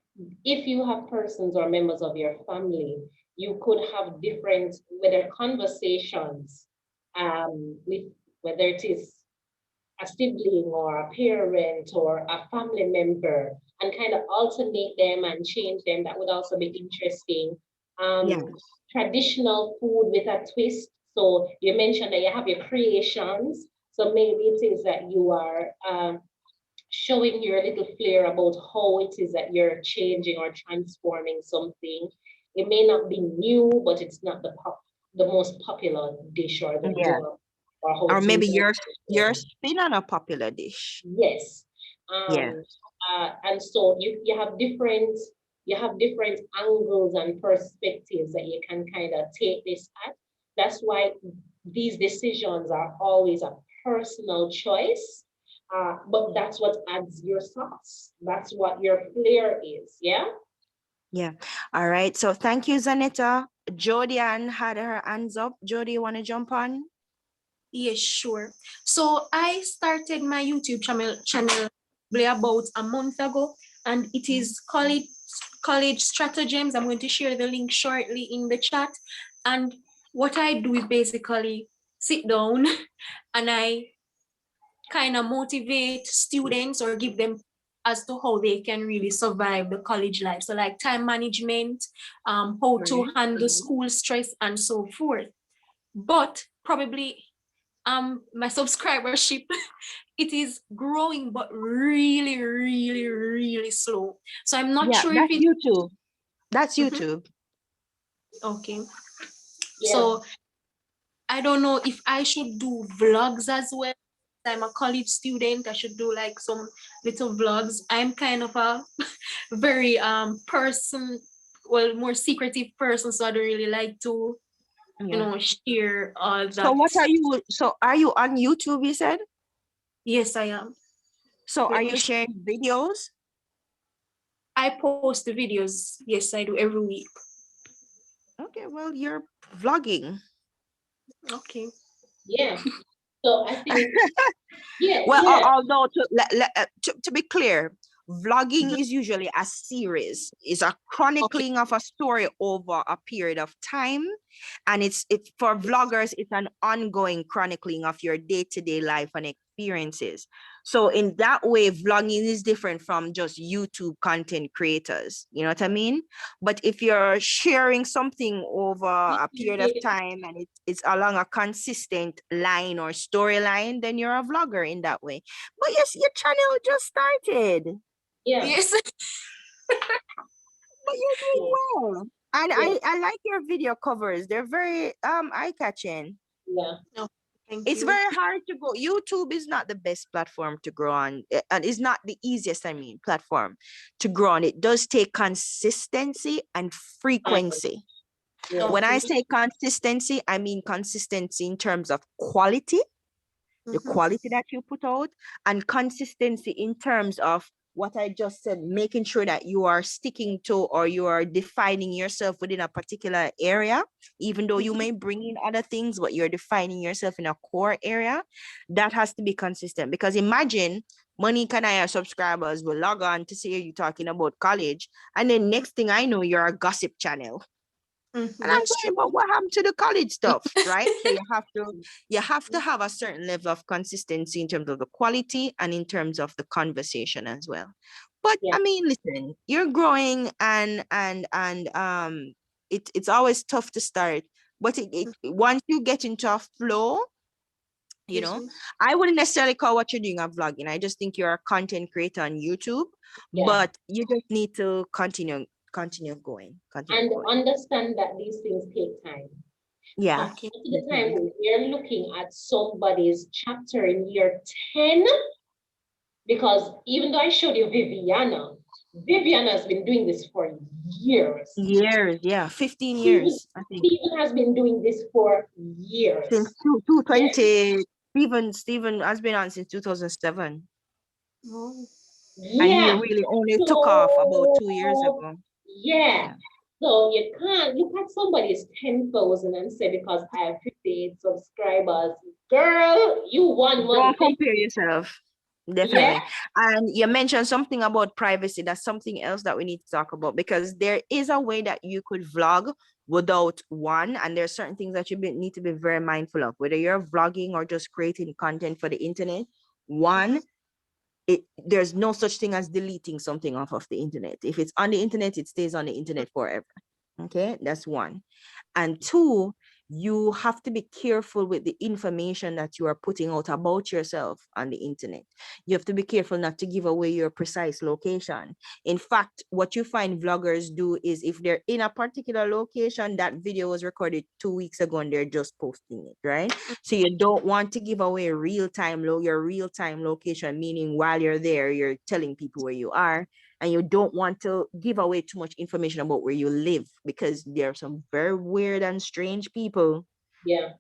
you have persons or members of your family, you could have different, whether conversations with, whether it is a sibling or a parent or a family member, and kind of alternate them and change them. That would also be interesting. Yeah. Traditional food with a twist. So you mentioned that you have your creations. So maybe it is that you are showing your little flair about how it is that you're changing or transforming something. It may not be new, but it's not the most popular dish or the Yeah. Or maybe your spin on a popular dish. Yes. Yeah. And so you have different angles and perspectives that you can kind of take this at. That's why these decisions are always a personal choice. But that's what adds your sauce. That's what your flair is. Yeah. Yeah. All right. So thank you, Zanetta. Jody Ann had her hands up. Jody, you want to jump on? Yes, sure. So I started my YouTube channel about a month ago, and it is college stratagems. I'm going to share the link shortly in the chat. And what I do is basically sit down and I kind of motivate students or give them as to how they can really survive the college life. So like time management, how to handle school stress and so forth. But probably my subscribership, it is growing, but really, really, really slow. So I'm not sure if that's it's YouTube. That's YouTube. okay. Yeah. So I don't know if I should do vlogs as well. I'm a college student. I should do like some little vlogs. I'm kind of a very more secretive person, so I don't really like to share all that. So what are you? So are you on YouTube? You said. Yes, I am. So are you sharing videos? I post the videos. Yes, I do every week. Okay, well, you're vlogging. Okay. Yeah. So I think, yeah. Well, yeah. although to be clear, vlogging is usually a series. It's a chronicling of a story over a period of time. And it's for vloggers, it's an ongoing chronicling of your day-to-day life and experiences. So in that way, vlogging is different from just YouTube content creators. You know what I mean? But if you're sharing something over a period of time and it's along a consistent line or storyline, then you're a vlogger in that way. But yes, your channel just started. Yeah. Yes. But you're doing well. And I like your video covers. They're very eye-catching. Yeah. No, thank It's you. very hard to go. YouTube is not the best platform to grow on, and it's not the easiest, platform to grow on. It does take consistency and frequency. Yeah. When I say consistency, I mean consistency in terms of quality, the Mhm. quality that you put out, and consistency in terms of what I just said, making sure that you are sticking to or you are defining yourself within a particular area, even though you may bring in other things, but you're defining yourself in a core area. That has to be consistent, because imagine Monique and I are subscribers will log on to see you talking about college, and then next thing I know, you're a gossip channel. And I'm That's saying, true. but what happened to the college stuff, right? So you have to have a certain level of consistency in terms of the quality and in terms of the conversation as well. But Yeah. I mean, listen, you're growing, and it's always tough to start. But once you get into a flow, you Yes, know, ma'am. I wouldn't necessarily call what you're doing a vlogging. I just think you're a content creator on YouTube, Yeah. but you just need to continue going. And understand that these things take time. Yeah. To the time when we're looking at somebody's chapter in year 10, because even though I showed you Viviana has been doing this for years. Years, yeah, 15 years, I think. Stephen has been doing this for years. Since 2020, Stephen has been on since 2007. Oh. And he Yeah. really only took off about 2 years ago. Yeah. So you can't look at somebody's 10,000 and say, because I have 58 subscribers, girl, you won one. Don't compare yourself. Definitely. Yeah. And you mentioned something about privacy. That's something else that we need to talk about, because there is a way that you could vlog without one. And there are certain things that you need to be very mindful of, whether you're vlogging or just creating content for the internet. One, there's no such thing as deleting something off of the internet. If it's on the internet, it stays on the internet forever. Okay, that's one. And two, you have to be careful with the information that you are putting out about yourself on the internet. You have to be careful not to give away your precise location. In fact, what you find vloggers do is, if they're in a particular location, that video was recorded 2 weeks ago and they're just posting it, right? So you don't want to give away your real-time location, meaning while you're there, you're telling people where you are. And you don't want to give away too much information about where you live, because there are some very weird and strange people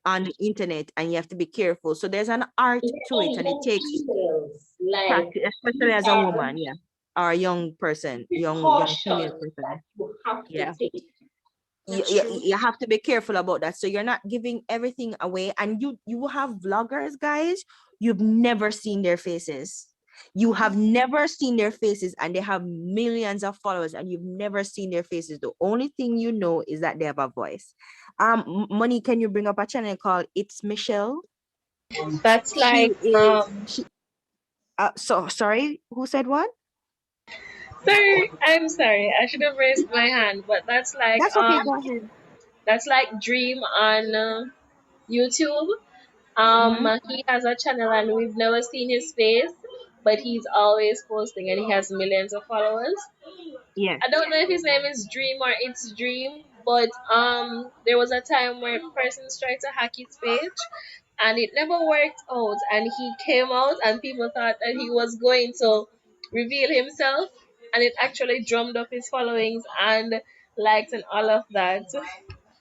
on the internet, and you have to be careful. So there's an art to it, and it takes practice, especially as a woman, or a young person, young female person. You have to Yeah. take. You have to be careful about that, so you're not giving everything away. And you have vloggers, guys, you've never seen their faces. You have never seen their faces, and they have millions of followers, and you've never seen their faces. The only thing you know is that they have a voice. Money, can you bring up a channel called It's Michelle? That's like So sorry, who said what? sorry, I'm sorry. I should have raised my hand, but that's like That's okay, go ahead. that's like Dream on YouTube. He has a channel and we've never seen his face, but he's always posting and he has millions of followers. Yeah. I don't know if his name is Dream or It's Dream, but there was a time where persons tried to hack his page and it never worked out, and he came out and people thought that he was going to reveal himself, and it actually drummed up his followings and likes and all of that.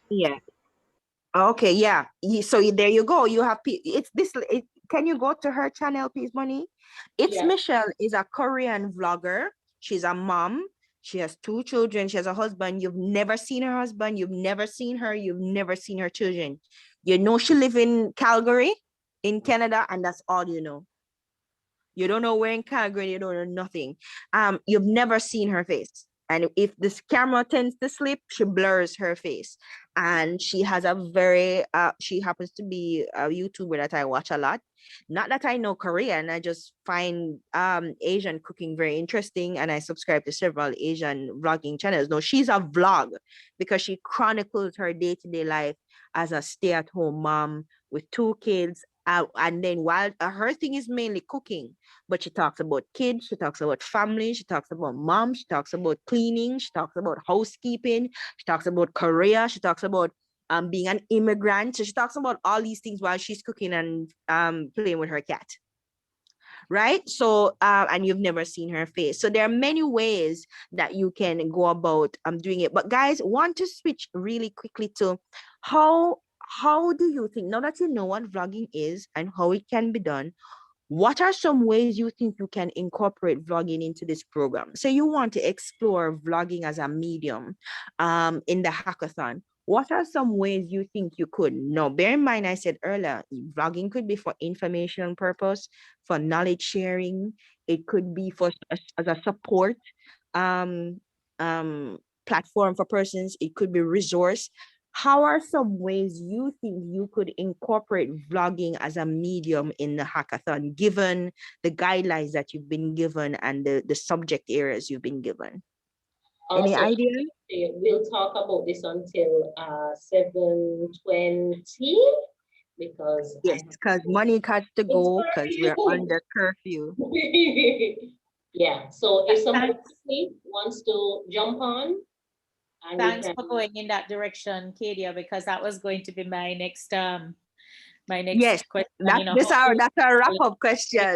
Yeah. Okay, yeah. So there you go. You have it's this. Can you go to her channel, please, Money? It's Michelle is a Korean vlogger. She's a mom. She has 2 children. She has a husband. You've never seen her husband. You've never seen her. You've never seen her children. You know she live in Calgary, in Canada, and that's all you know. You don't know where in Calgary. You don't know nothing. You've never seen her face. And if this camera tends to slip, she blurs her face. And she has a very she happens to be a YouTuber that I watch a lot. Not that I know Korean, I just find Asian cooking very interesting, and I subscribe to several Asian vlogging channels. No, she's a vlog because she chronicles her day-to-day life as a stay-at-home mom with 2 kids. And then while her thing is mainly cooking, but she talks about kids, she talks about family, she talks about mom, she talks about cleaning, she talks about housekeeping, she talks about career, she talks about being an immigrant. So she talks about all these things while she's cooking and playing with her cat. Right? So and you've never seen her face. So there are many ways that you can go about doing it. But guys, want to switch really quickly to how do you think, now that you know what vlogging is and how it can be done, what are some ways you think you can incorporate vlogging into this program? Say you want to explore vlogging as a medium in the hackathon. What are some ways you think you could? Now, bear in mind, I said earlier, vlogging could be for information purpose, for knowledge sharing. It could be for as a support um, platform for persons. It could be resource. How are some ways you think you could incorporate vlogging as a medium in the hackathon, given the guidelines that you've been given and the subject areas you've been given? Any Also, idea? we'll talk about this until 7:20 because Yes, because Monique has to it's go because we're curfew. under curfew. Yeah, so if somebody Thanks, wants to jump on, and we thanks can. for going in that direction, Kadia, because that was going to be my Yes, next question. You know, that's our wrap-up question.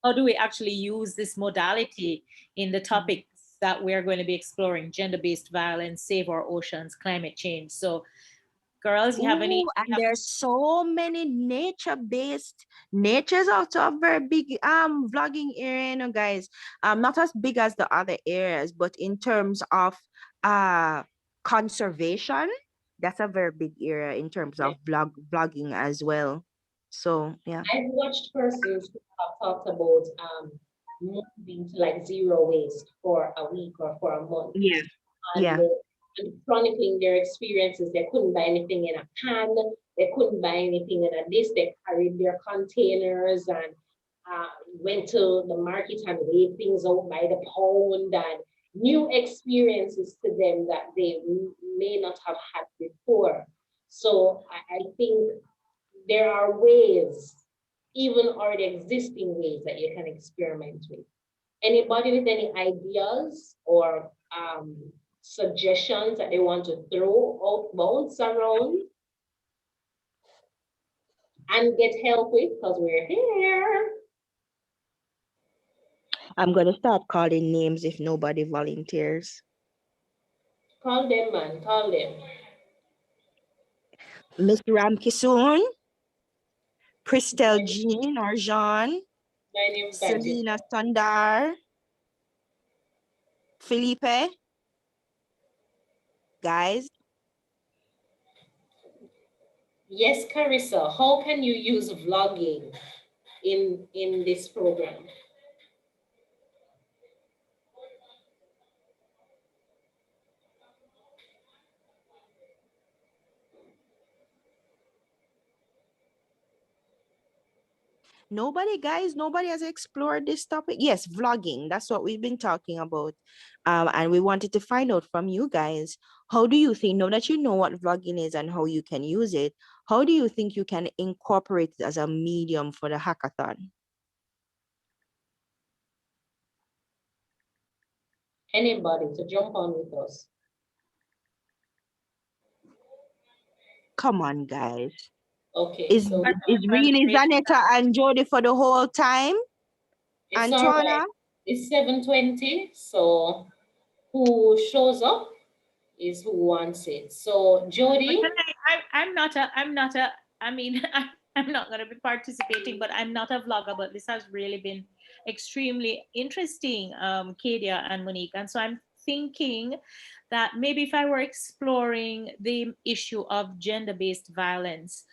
how do we actually use this modality in the topics that we're going to be exploring: gender-based violence, save our oceans, climate change. So, girls, you have any? Ooh, and there's so many nature-based. Nature's also a very big vlogging area, you know, guys. Not as big as the other areas, but in terms of uh conservation, that's a very big area in terms of vlogging as well. So yeah. I've watched persons who have talked about moving to like zero waste for a week or for a month, Yeah. and, Yeah. and chronicling their experiences. They couldn't buy anything in a can, they couldn't buy anything in a this. They carried their containers and went to the market and laid things out by the pound, and new experiences to them that they may not have had before. So I think there are ways, even already existing ways that you can experiment with. Anybody with any ideas or suggestions that they want to throw out, bounce around and get help with, because we're here. I'm gonna start calling names if nobody volunteers. Call them, man, call them. Miss Ram Kisoon, Christelle Jean or Jean, My name Gadget. Selena Sundar, Felipe, guys. Yes, Carissa, how can you use vlogging in this program? Nobody, guys, nobody has explored this topic. Yes, vlogging. That's what we've been talking about. And we wanted to find out from you guys, how do you think, now that you know what vlogging is and how you can use it, how do you think you can incorporate it as a medium for the hackathon? Anybody to jump on with us? Come on, guys. Okay, Is so is really Zanetta and Jody for the whole time? it's all right. Antoine? It's 7:20, so who shows up is who wants it. So Jody, I'm not a, I mean, I'm not going to be participating, but I'm not a vlogger, but this has really been extremely interesting, Kadia and Monique. And so I'm thinking that maybe if I were exploring the issue of gender-based violence,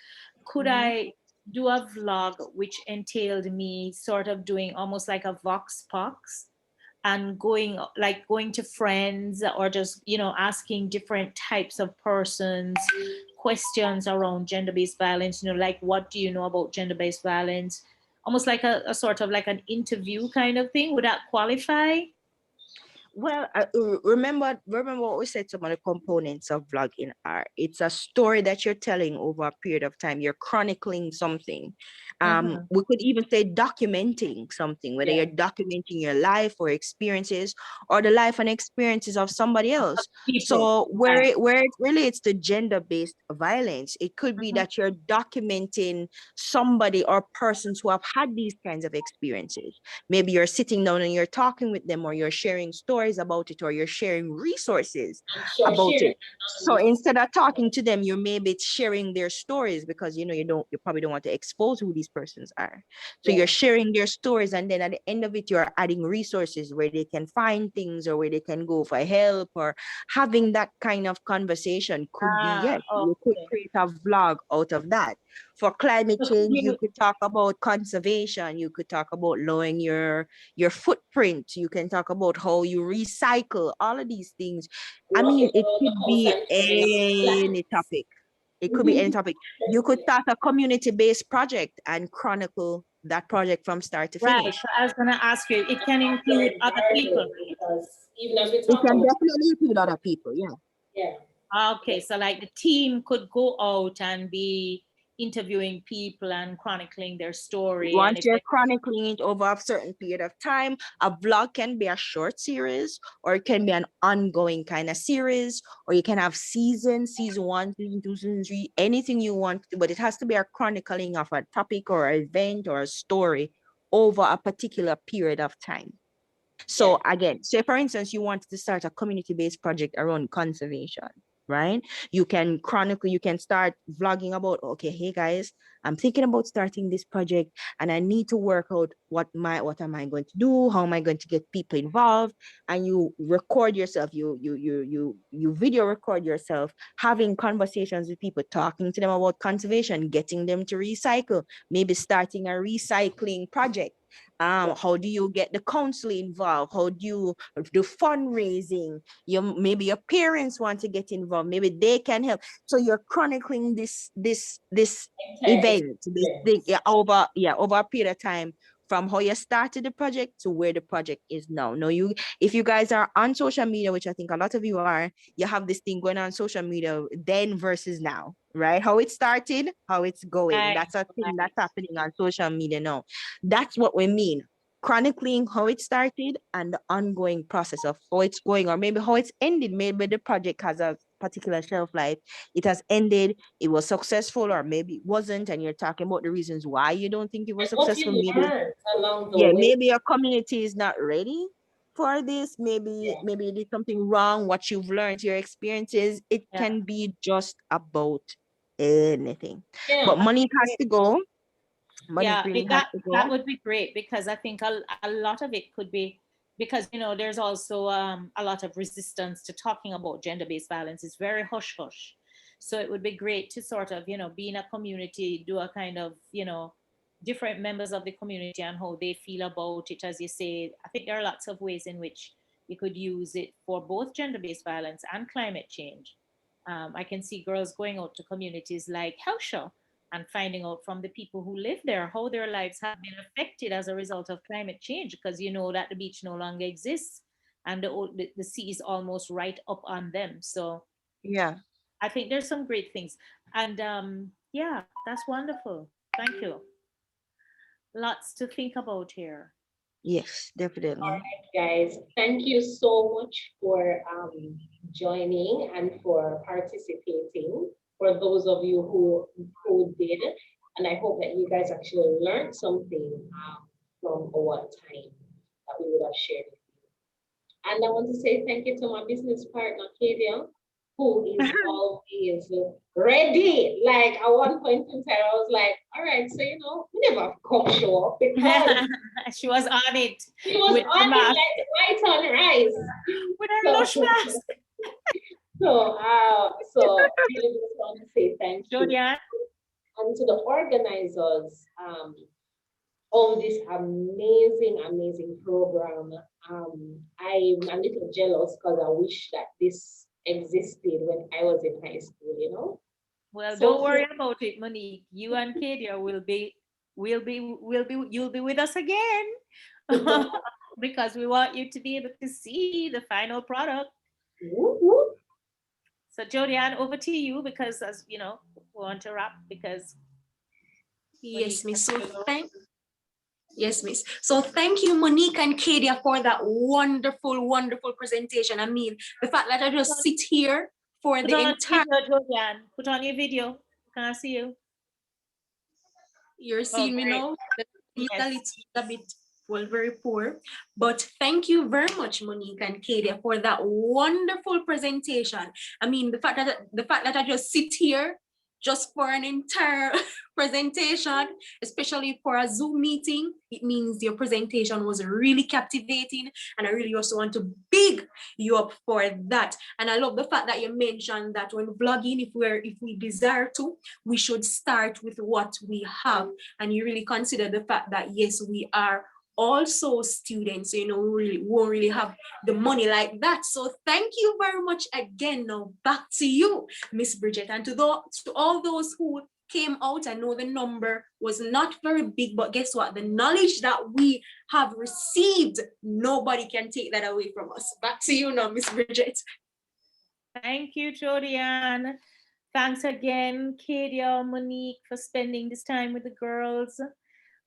could I do a vlog which entailed me sort of doing almost like a vox pox and going to friends, or just, asking different types of persons questions around gender-based violence, like, what do you know about gender-based violence? Almost like a sort of like an interview kind of thing. Would that qualify? Well, remember what we said. Some of the components of vlogging are, it's a story that you're telling over a period of time. You're chronicling something. We could even say documenting something, whether you're documenting your life or experiences, or the life and experiences of somebody else. People. So where it relates to gender-based violence, it could be Mhm. that you're documenting somebody or persons who have had these kinds of experiences. Maybe you're sitting down and you're talking with them, or you're sharing stories about it, or you're sharing resources about Sharing. it. So instead of talking to them, you're maybe sharing their stories, because you probably don't want to expose who these persons are. So you're sharing their stories, and then at the end of it, you're adding resources where they can find things, or where they can go for help, or having that kind of conversation. Could be, yes, you could Okay. create a vlog out of that. For climate So change, you you- could talk about conservation, you could talk about lowering your footprint, you can talk about how you recycle, all of these things. I mean, Walking it around the could house be and carrying any plants. topic. It could be any topic. You could start a community-based project and chronicle that project from start to right. finish. So I was gonna ask you, it can include other people, right? Because even as we It talk can about, definitely include other people, yeah. yeah, Okay, so like the team could go out and be interviewing people and chronicling their story, and Once if you're they, chronicling it over a certain period of time, a vlog can be a short series, or it can be an ongoing kind of series, or you can have season 1, season 2, season 3, anything you want, but it has to be a chronicling of a topic or an event or a story over a particular period of time. So again, say for instance, you wanted to start a community-based project around conservation, right? You can chronicle, you can start vlogging about, okay, hey guys, I'm thinking about starting this project, and I need to work out what am I going to do? How am I going to get people involved? And you record yourself, you video record yourself, having conversations with people, talking to them about conservation, getting them to recycle, maybe starting a recycling project. How do you get the council involved? How do you do fundraising? Maybe your parents want to get involved, maybe they can help. So you're chronicling this event, this thing, over a period of time, from how you started the project to where the project is now. Now, if you guys are on social media, which I think a lot of you are, you have this thing going on social media then versus now, right? How it started, how it's going. right, That's a thing right. that's happening on social media now. That's what we mean. Chronicling how it started and the ongoing process of how it's going, or maybe how it's ended. Maybe the project has a particular shelf life. It has ended, it was successful, or maybe it wasn't, and you're talking about the reasons why you don't think it was what successful. you Maybe, learn along the yeah, way. maybe your community is not ready for this. Maybe you did something wrong, what you've learned, your experiences. It Yeah. can be just about anything. Yeah, But money has to go. Money Yeah, really has that to that go. would be great, because I think a lot of it could be, because there's also a lot of resistance to talking about gender-based violence. It's very hush hush. So it would be great to sort of, be in a community, do a kind of, different members of the community and how they feel about it. As you say, I think there are lots of ways in which you could use it for both gender-based violence and climate change. I can see girls going out to communities like Helsha and finding out from the people who live there how their lives have been affected as a result of climate change, because you know that the beach no longer exists, and the sea is almost right up on them. So Yeah. I think there's some great things. And yeah, that's wonderful. Thank you. Lots to think about here. Yes, definitely. guys, thank you so much for joining and for participating. For those of you who did, and I hope that you guys actually learned something from our time that we would have shared. And I want to say thank you to my business partner, Kadia, who is always ready. Like at one point in time, I was like, all right, so we never come show up because She was on it she was with her on it mask, like white on rice. with her So, lush mask. so really just want to say thank you. Jodian. And to the organizers, all this amazing, amazing program. I'm a little jealous because I wish that this existed when I was in high school, you know? Well, So don't worry about it, Monique. You and Kadia you'll be with us again because we want you to be able to see the final product. whoop, whoop. So Jodianne, over to you because as you know, we want to wrap because Yes, Monique Miss. has So to go. yes, Miss. So thank you, Monique and Kadia, for that wonderful, wonderful presentation. I mean, the fact that I just sit here for Put the on entire, video, Jodianne. Put on your video. Can I see you? you're Oh, seeing me great. now, the Yes. signal is a bit, well, very poor. But thank you very much, Monique and Kadia, for that wonderful presentation. I mean, the fact that I just sit here just for an entire presentation, especially for a Zoom meeting, it means your presentation was really captivating. And I really also want to big you up for that. And I love the fact that you mentioned that when vlogging, if we desire to, we should start with what we have. And you really consider the fact that yes, we are also students, we really won't really have the money like that. So thank you very much again. Now back to you, Miss Bridget, and to all those who came out. I know the number was not very big, but guess what? The knowledge that we have received, nobody can take that away from us. Back to you now, Miss Bridget. Thank you, Jodianne. Thanks again, Kadia, Monique, for spending this time with the girls.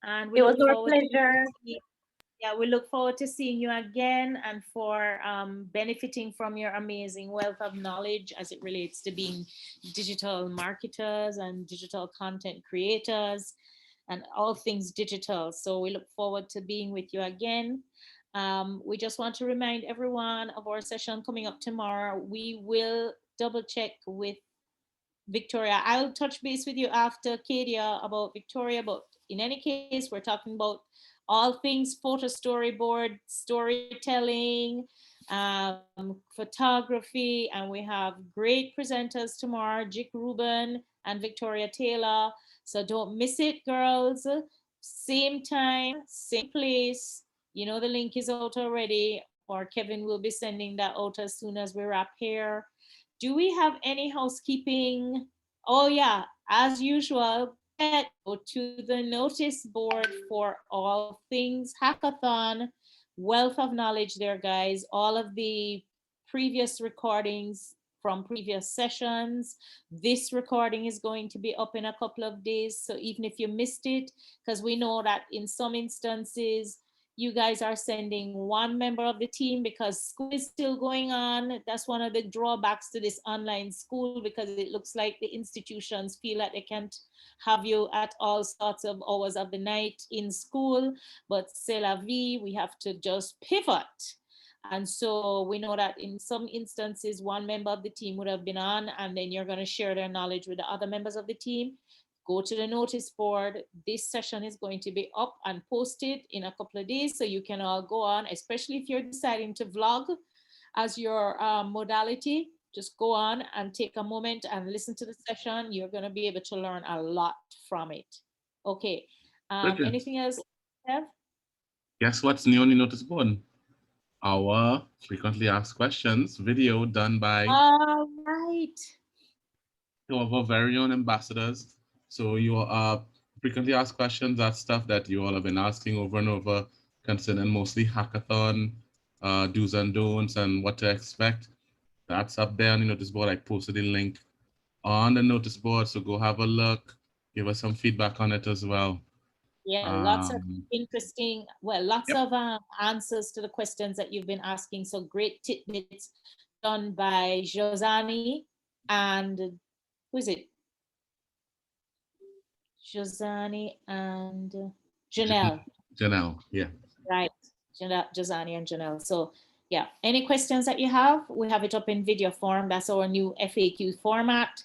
And we It was look our forward pleasure. we look forward to seeing you again and for benefiting from your amazing wealth of knowledge as it relates to being digital marketers and digital content creators and all things digital. So we look forward to being with you again. We just want to remind everyone of our session coming up tomorrow. We will double check with Victoria. I'll touch base with you after, Kadia, about Victoria, but in any case, we're talking about all things photo storyboard, storytelling, photography, and we have great presenters tomorrow, Jick Rubin and Victoria Taylor. So don't miss it, girls. Same time, same place. You know the link is out already, or Kevin will be sending that out as soon as we wrap here. Do we have any housekeeping? Oh yeah, as usual, go to the notice board for all things hackathon. Wealth of knowledge there, guys. All of the previous recordings from previous sessions. This recording is going to be up in a couple of days. So even if you missed it, because we know that in some instances, you guys are sending one member of the team because school is still going on. That's one of the drawbacks to this online school because it looks like the institutions feel that they can't have you at all sorts of hours of the night in school. But c'est la vie, we have to just pivot. And so we know that in some instances, one member of the team would have been on, and then you're going to share their knowledge with the other members of the team. Go to the notice board. This session is going to be up and posted in a couple of days, so you can all go on, especially if you're deciding to vlog as your modality. Just go on and take a moment and listen to the session. You're going to be able to learn a lot from it. Okay. Bridget, Anything else, Kev? guess what's new on the notice board? Our frequently asked questions video done by All right. two of our very own ambassadors. So your frequently asked questions, that's stuff that you all have been asking over and over, concerning mostly hackathon, do's and don'ts, and what to expect. That's up there on the notice board. I posted the link on the notice board, so go have a look. Give us some feedback on it as well. Yeah, lots of lots Yep. of answers to the questions that you've been asking. So great tidbits done by Josani and who is it? Josani and Janelle. Janelle, yeah. Right, Josani and Janelle. So yeah, any questions that you have, we have it up in video form. That's our new FAQ format,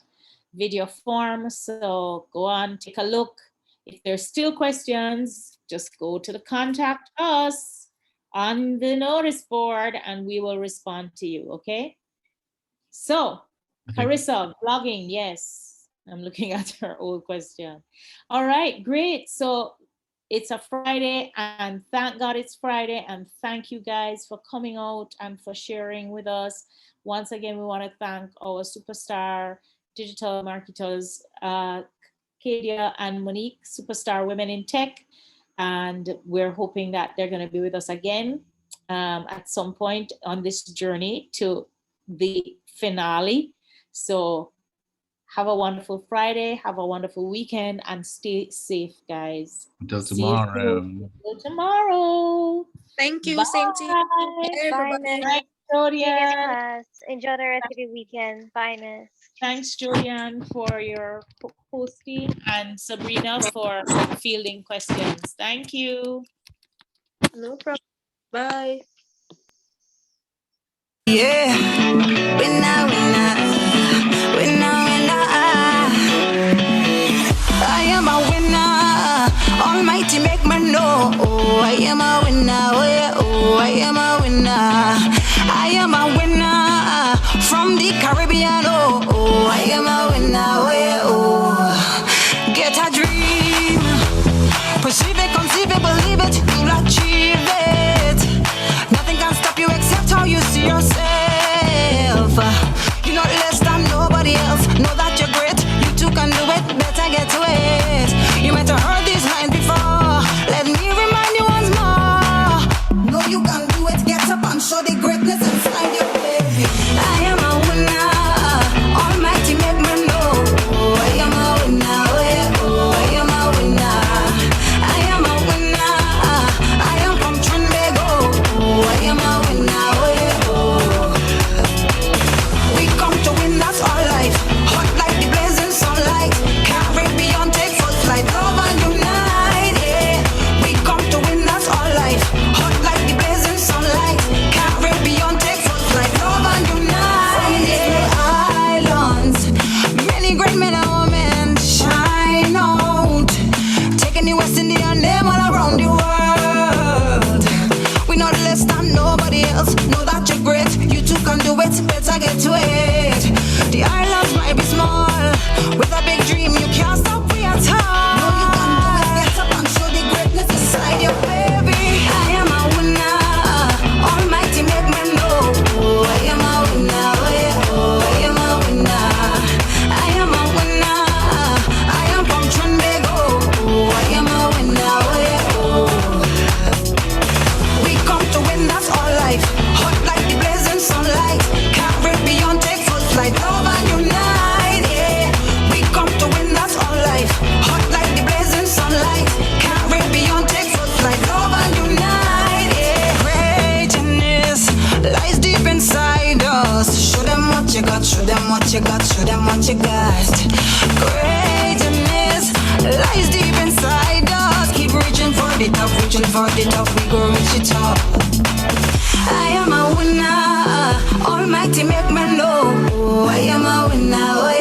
video form. So go on, take a look. If there's still questions, just go to the contact us on the notice board and we will respond to you, okay? So, Carissa, blogging, yes. I'm looking at her old question. All right, great. So It's a Friday, and thank God it's Friday. And thank you guys for coming out and for sharing with us. Once again, we want to thank our superstar digital marketers, Kadia and Monique, superstar women in tech. And we're hoping that they're going to be with us again at some point on this journey to the finale. So have a wonderful Friday, have a wonderful weekend, and stay safe, guys. Until See you soon. tomorrow. Until tomorrow. Thank you. Bye. Same to you. Bye, Bye, everybody. Miss. Thanks, See you in Jodian. class. Enjoy the rest of your weekend. Bye, Miss. Thanks, Jodian, for your hosting, and Sabrina for fielding questions. Thank you. No problem. Bye. Yeah, winner, winner, winner, winner. I am a winner. Almighty make me know. Oh, I am a winner. Oh, yeah, oh, I am a winner. I am a winner from the Caribbean. Oh, oh, I am a winner. Oh, yeah, oh. Get a dream. Perceive it, conceive it, believe it. You'll achieve it. Nothing can stop you except how you see yourself. You're not less than nobody else. Know that you're great. You too can do it. Better get to it. You might have heard these lines before. Let me remind you once more. Know you can do it. Get up and show the greatness inside you, baby. I am a winner. Almighty make me know. Oh, I am a winner. Oh, yeah. Oh, I am a winner. I am a winner. I am from Trinbago. Oh, I am a winner. Oh, yeah. Oh. We come to win, that's our life. Hot like the blazing sunlight. Can't break beyond, take full flight. Love and unite, yeah. We come to win, that's our life. Hot like the blazing sunlight. Can't break beyond, take full flight. Love and unite, yeah. Islands, many great men and women shine out. Taking the West Indian name all around the world. We're not less than nobody else. Know that you're great. You too can do it. Better get to it. The islands might be small. With a big dream, you can't stop we at all. Know you can do it. Get up and show the greatness inside you, baby. I am a winner. Almighty make me know. Oh, I am a winner. Oh, yeah. Oh, I am a winner. I am a winner. I am from Trinbago. Oh, I am a winner. Oh, yeah. Oh. We come to win, that's our life. Hot like the blazing sunlight. Can't break beyond, take full flight. Love and unite, yeah. We come to win, that's our life. Hot like the blazing sunlight. Can't break beyond, take full flight. Love and unite, yeah. Greatness lies deep inside us. Show them what you got, show them what you got, show them what you got. Greatness lies deep inside us. Keep reaching for the top, reaching for the top. We go reach the top. I am a winner. Almighty make me know. Oh, I am a winner. Oh,